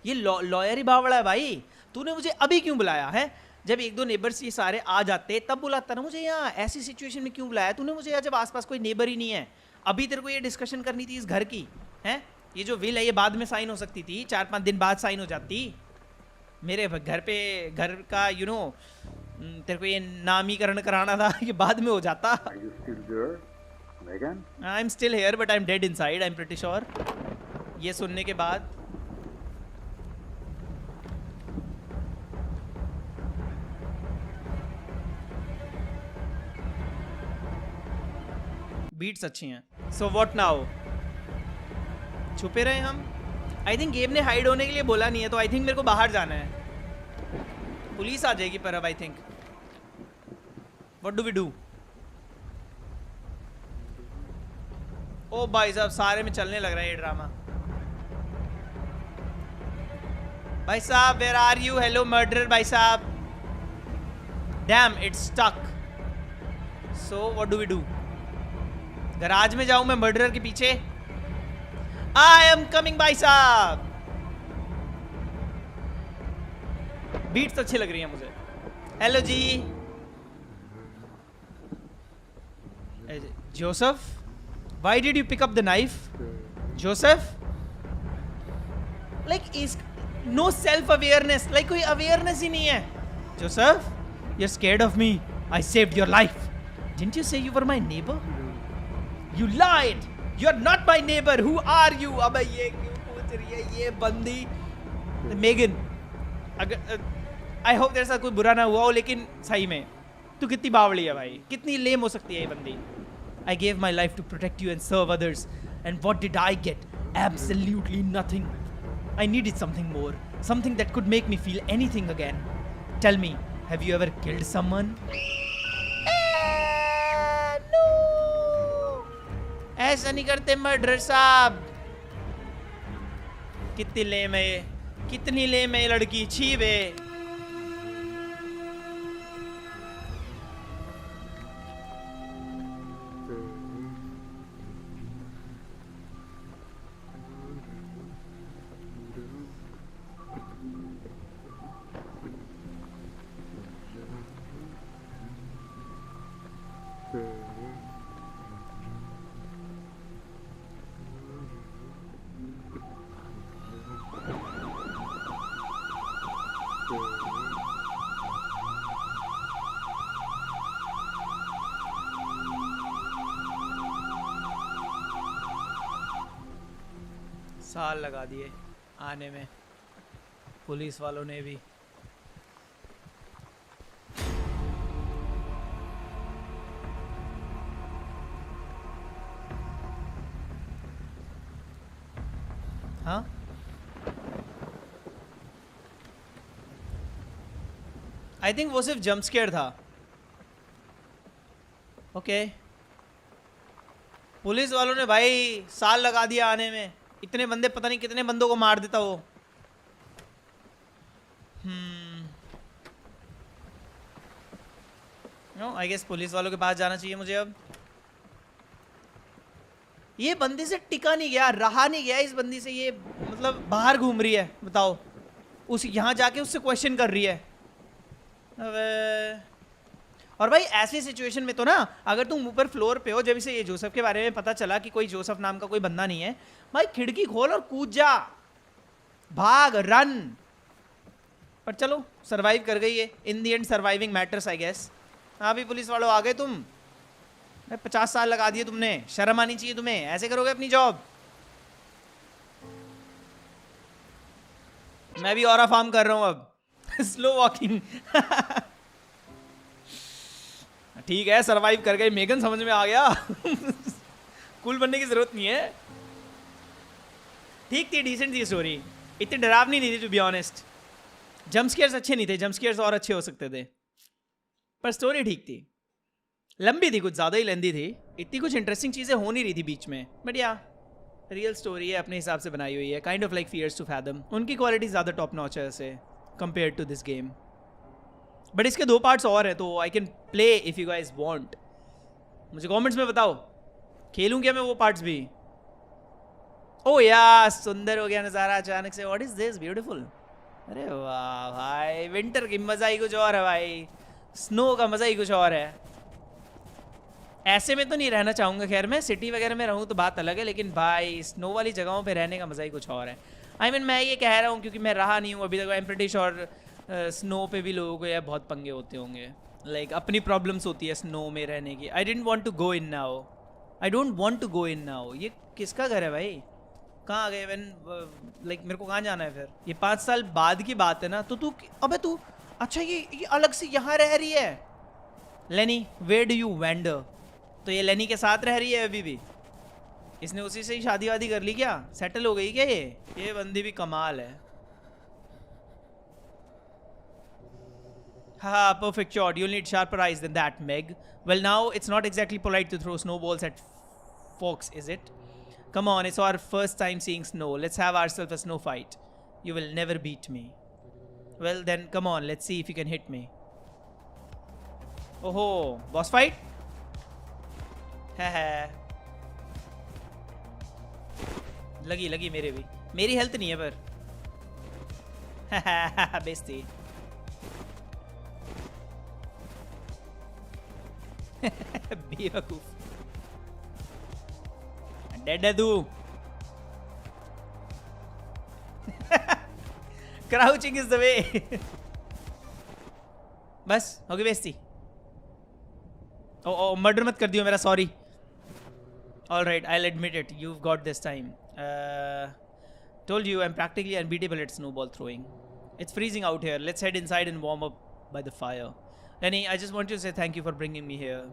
ये लॉयर ही बावड़ा है भाई. तूने मुझे अभी क्यों बुलाया है? जब एक दो नेबर्स ये सारे आ जाते तब बुलाता ना मुझे. यहाँ ऐसी सिचुएशन में क्यों बुलाया तूने मुझे? जब आसपास कोई नेबर ही नहीं है. अभी तेरे को ये डिस्कशन करनी थी इस घर की है. ये जो विल है ये बाद में साइन हो सकती थी. 4-5 दिन बाद साइन हो जाती. मेरे घर पे घर का तेरे को ये नामीकरण कराना था. ये बाद में हो जाता. Are you still there, Megan? I'm still here, but I'm dead inside. I'm pretty sure. ये सुनने के बाद बीट्स अच्छी हैं. So what now? छुपे रहे हम. आई थिंक गेम ने हाइड होने के लिए बोला नहीं है, तो आई थिंक मेरे को बाहर जाना है. पुलिस आ जाएगी पर अब I think. What do we do? ओ भाई साहब सारे में चलने लग रहा है ये ड्रामा. भाई साहब where are you? Hello murderer भाई साहब. Damn it's stuck. So what do we do? Garage में जाऊं मैं मर्डरर के पीछे? आई एम कमिंग भाई साहब. बीट्स अच्छी लग रही है मुझे. Hello ji. Joseph, why did you pick up the knife? Joseph, like is no self awareness. Like कोई अवेयरनेस ही नहीं है. Joseph, you are scared of me. I saved your life. Didn't you say you were my neighbour? You lied. You are not my neighbor. Who are you? अबे ये क्यों पूछ रही है ये बंदी? मेगन, अगर आई होप तेरे साथ कोई बुरा ना हुआ हो, लेकिन सही में तू कितनी बावड़ी है भाई, कितनी लेम हो सकती है ये बंदी. I gave my life to protect you and serve others, and what did I get? Absolutely nothing. I needed something more, something that could make me feel anything again. Tell me, have you ever killed someone? No. ऐसा नहीं करते murder साहब. कितनी लेम है ये, कितनी लेम है ये लड़की, छी बे. साल लगा दिए आने में पुलिस वालों ने भी. हाँ आई थिंक वो सिर्फ जंप स्केयर था. ओके पुलिस वालों ने भाई साल लगा दिया आने में. इतने बंदे, पता नहीं कितने बंदों को मार देता वो. नो आई गेस पुलिस वालों के पास जाना चाहिए मुझे अब. ये बंदी से टिका नहीं गया, रहा नहीं गया इस बंदी से. ये मतलब बाहर घूम रही है, बताओ. उस यहाँ जाके उससे क्वेश्चन कर रही है. और भाई ऐसी सिचुएशन में तो ना, अगर तुम ऊपर फ्लोर पे हो, जब से ये जोसेफ के बारे में पता चला कि कोई जोसेफ नाम का कोई बंदा नहीं है, भाई खिड़की खोल और कूद जा, भाग, रन. पर चलो सरवाइव कर गई है. In the end surviving matters I guess. हाँ भी पुलिस वालों आ गए तुम. 50 साल लगा दिए तुमने, शर्म आनी चाहिए तुम्हें. ऐसे करोगे अपनी जॉब? मैं भी ऑरा फार्म कर रहा हूं अब. Slow walking. ठीक है सरवाइव कर गए. मेगन समझ में आ गया. कूल बनने की जरूरत नहीं है. ठीक थी, डिसेंट थी स्टोरी. इतनी डरावनी नहीं थी to be honest. Jump scares अच्छे नहीं थे, जंप स्केयर्स और अच्छे हो सकते थे, पर स्टोरी ठीक थी. लंबी थी, कुछ ज़्यादा ही लेंदी थी. इतनी कुछ इंटरेस्टिंग चीज़ें हो नहीं रही थी बीच में. बट या रियल स्टोरी है, अपने हिसाब से बनाई हुई है. Kind of like fears to fathom. उनकी क्वालिटी ज़्यादा टॉप नॉच है ऐसे compare to this game. But इसके 2 पार्ट्स और हैं, तो I can play if you guys want. मुझे कॉमेंट्स में बताओ, खेलूँ क्या मैं वो पार्ट्स भी? ओ या सुंदर हो गया नज़ारा अचानक से. What is this beautiful. अरे वाह भाई, विंटर की मज़ा ही कुछ और है भाई. स्नो का मज़ा ही कुछ और है. ऐसे में तो नहीं रहना चाहूँगा, खैर मैं सिटी वगैरह में रहूँ तो बात अलग है, लेकिन भाई स्नो वाली जगहों पे रहने का मज़ा ही कुछ और है. आई मीन मैं ये कह रहा हूँ क्योंकि मैं रहा नहीं हूँ अभी तक. I am pretty sure snow पे भी लोगों को यार बहुत पंगे होते होंगे. लाइक अपनी प्रॉब्लम्स होती है स्नो में रहने की. I didn't want to go in now. I don't want to go in now. ये किसका घर है भाई? कहाँ आ गए? लाइक मेरे को कहाँ जाना है फिर? ये 5 साल बाद की बात है ना. तो तू, अबे तू, अच्छा ये अलग से यहाँ रह रही है. लेनी, वेयर डू यू वेंडर? तो ये लेनी के साथ रह रही है अभी भी? इसने उसी से ही शादी वादी कर ली क्या? सेटल हो गई क्या ये बंदी भी कमाल है. Haha, perfect shot. You'll need sharper eyes than that, Meg. Well, now it's not exactly polite to throw snowballs at folks, is it? Come on, it's our first time seeing snow. Let's have ourselves a snow fight. You will never beat me. Well, then come on, let's see if you can hit me. Oh, boss fight? Haha. लगी मेरे भी. मेरी health नहीं है पर. हाहा बेस्ती. बेवकूफ. Dead है तू. Crouching is the way. बस हो गई बेइज्जती. ओ मर्डर मत कर दियो मेरा. Sorry. All right, I'll admit it. You've got this time. Told you I'm practically unbeatable at snowball throwing. It's freezing out here. Let's head inside and warm up by the fire. Lenny, I just want to say thank you for bringing me here.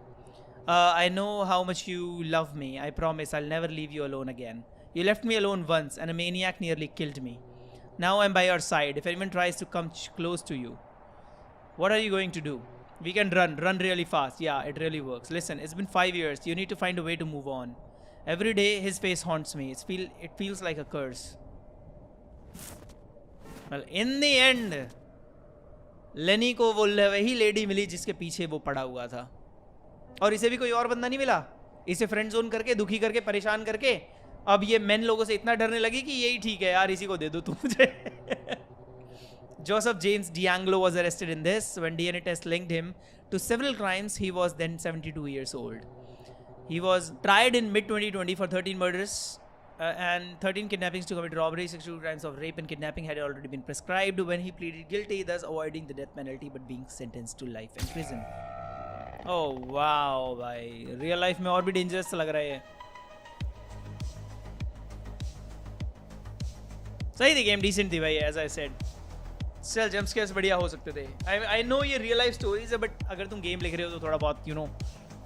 I know how much you love me. I promise I'll never leave you alone again. You left me alone once and a maniac nearly killed me. Now I'm by your side. If anyone tries to come close to you, what are you going to do? We can run really fast. Yeah, it really works. Listen, it's been 5 years. You need to find a way to move on. Every day his face haunts me. It feels like a curse. Well, in the end, लेनी को वो वही lady मिली जिसके पीछे वो पड़ा हुआ था, और इसे भी कोई और बंदा नहीं मिला. इसे फ्रेंड जोन करके, दुखी करके, परेशान करके अब ये मेन लोगों से इतना डरने लगी कि यही ठीक है यार, इसी को दे दो तुम मुझे. Joseph James DeAngelo was arrested in this. When DNA test linked him to several crimes, he was then 72 years old. He was tried in mid-2020 for 13 murders and 13 kidnappings to commit robbery. 62 crimes of rape and kidnapping had already been prescribed when he pleaded guilty, thus avoiding the death penalty but being sentenced to life in prison. Oh wow भाई, real life में और भी dangerous लग रहा है. सही थी game, decent थी भाई. As I said, still jump scares बढ़िया हो सकते थे. आई नो ये रियल लाइफ स्टोरीज है, बट अगर तुम गेम लिख रहे हो तो थोड़ा बहुत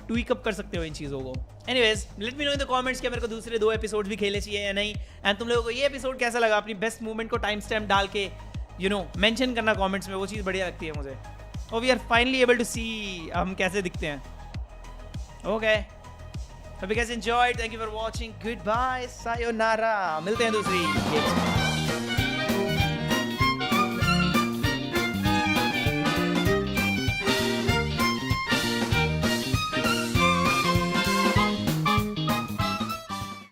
ट्वीक अप कर सकते हो इन चीज़ों को. Anyways, let me know in the comments कि मेरे को दूसरे 2 एपिसोड्स भी खेलने चाहिए या नहीं, एंड तुम लोगों को ये एपिसोड कैसा लगा. अपनी बेस्ट मूवमेंट को टाइम स्टैम्प डाल के मेंशन करना कमेंट्स में, वो चीज़ बढ़िया लगती है मुझे. और we are finally able to see हम कैसे दिखते हैं. Okay, hope you guys enjoyed. Thank you for watching. Goodbye, sayonara. मिलते हैं दूसरी गेम.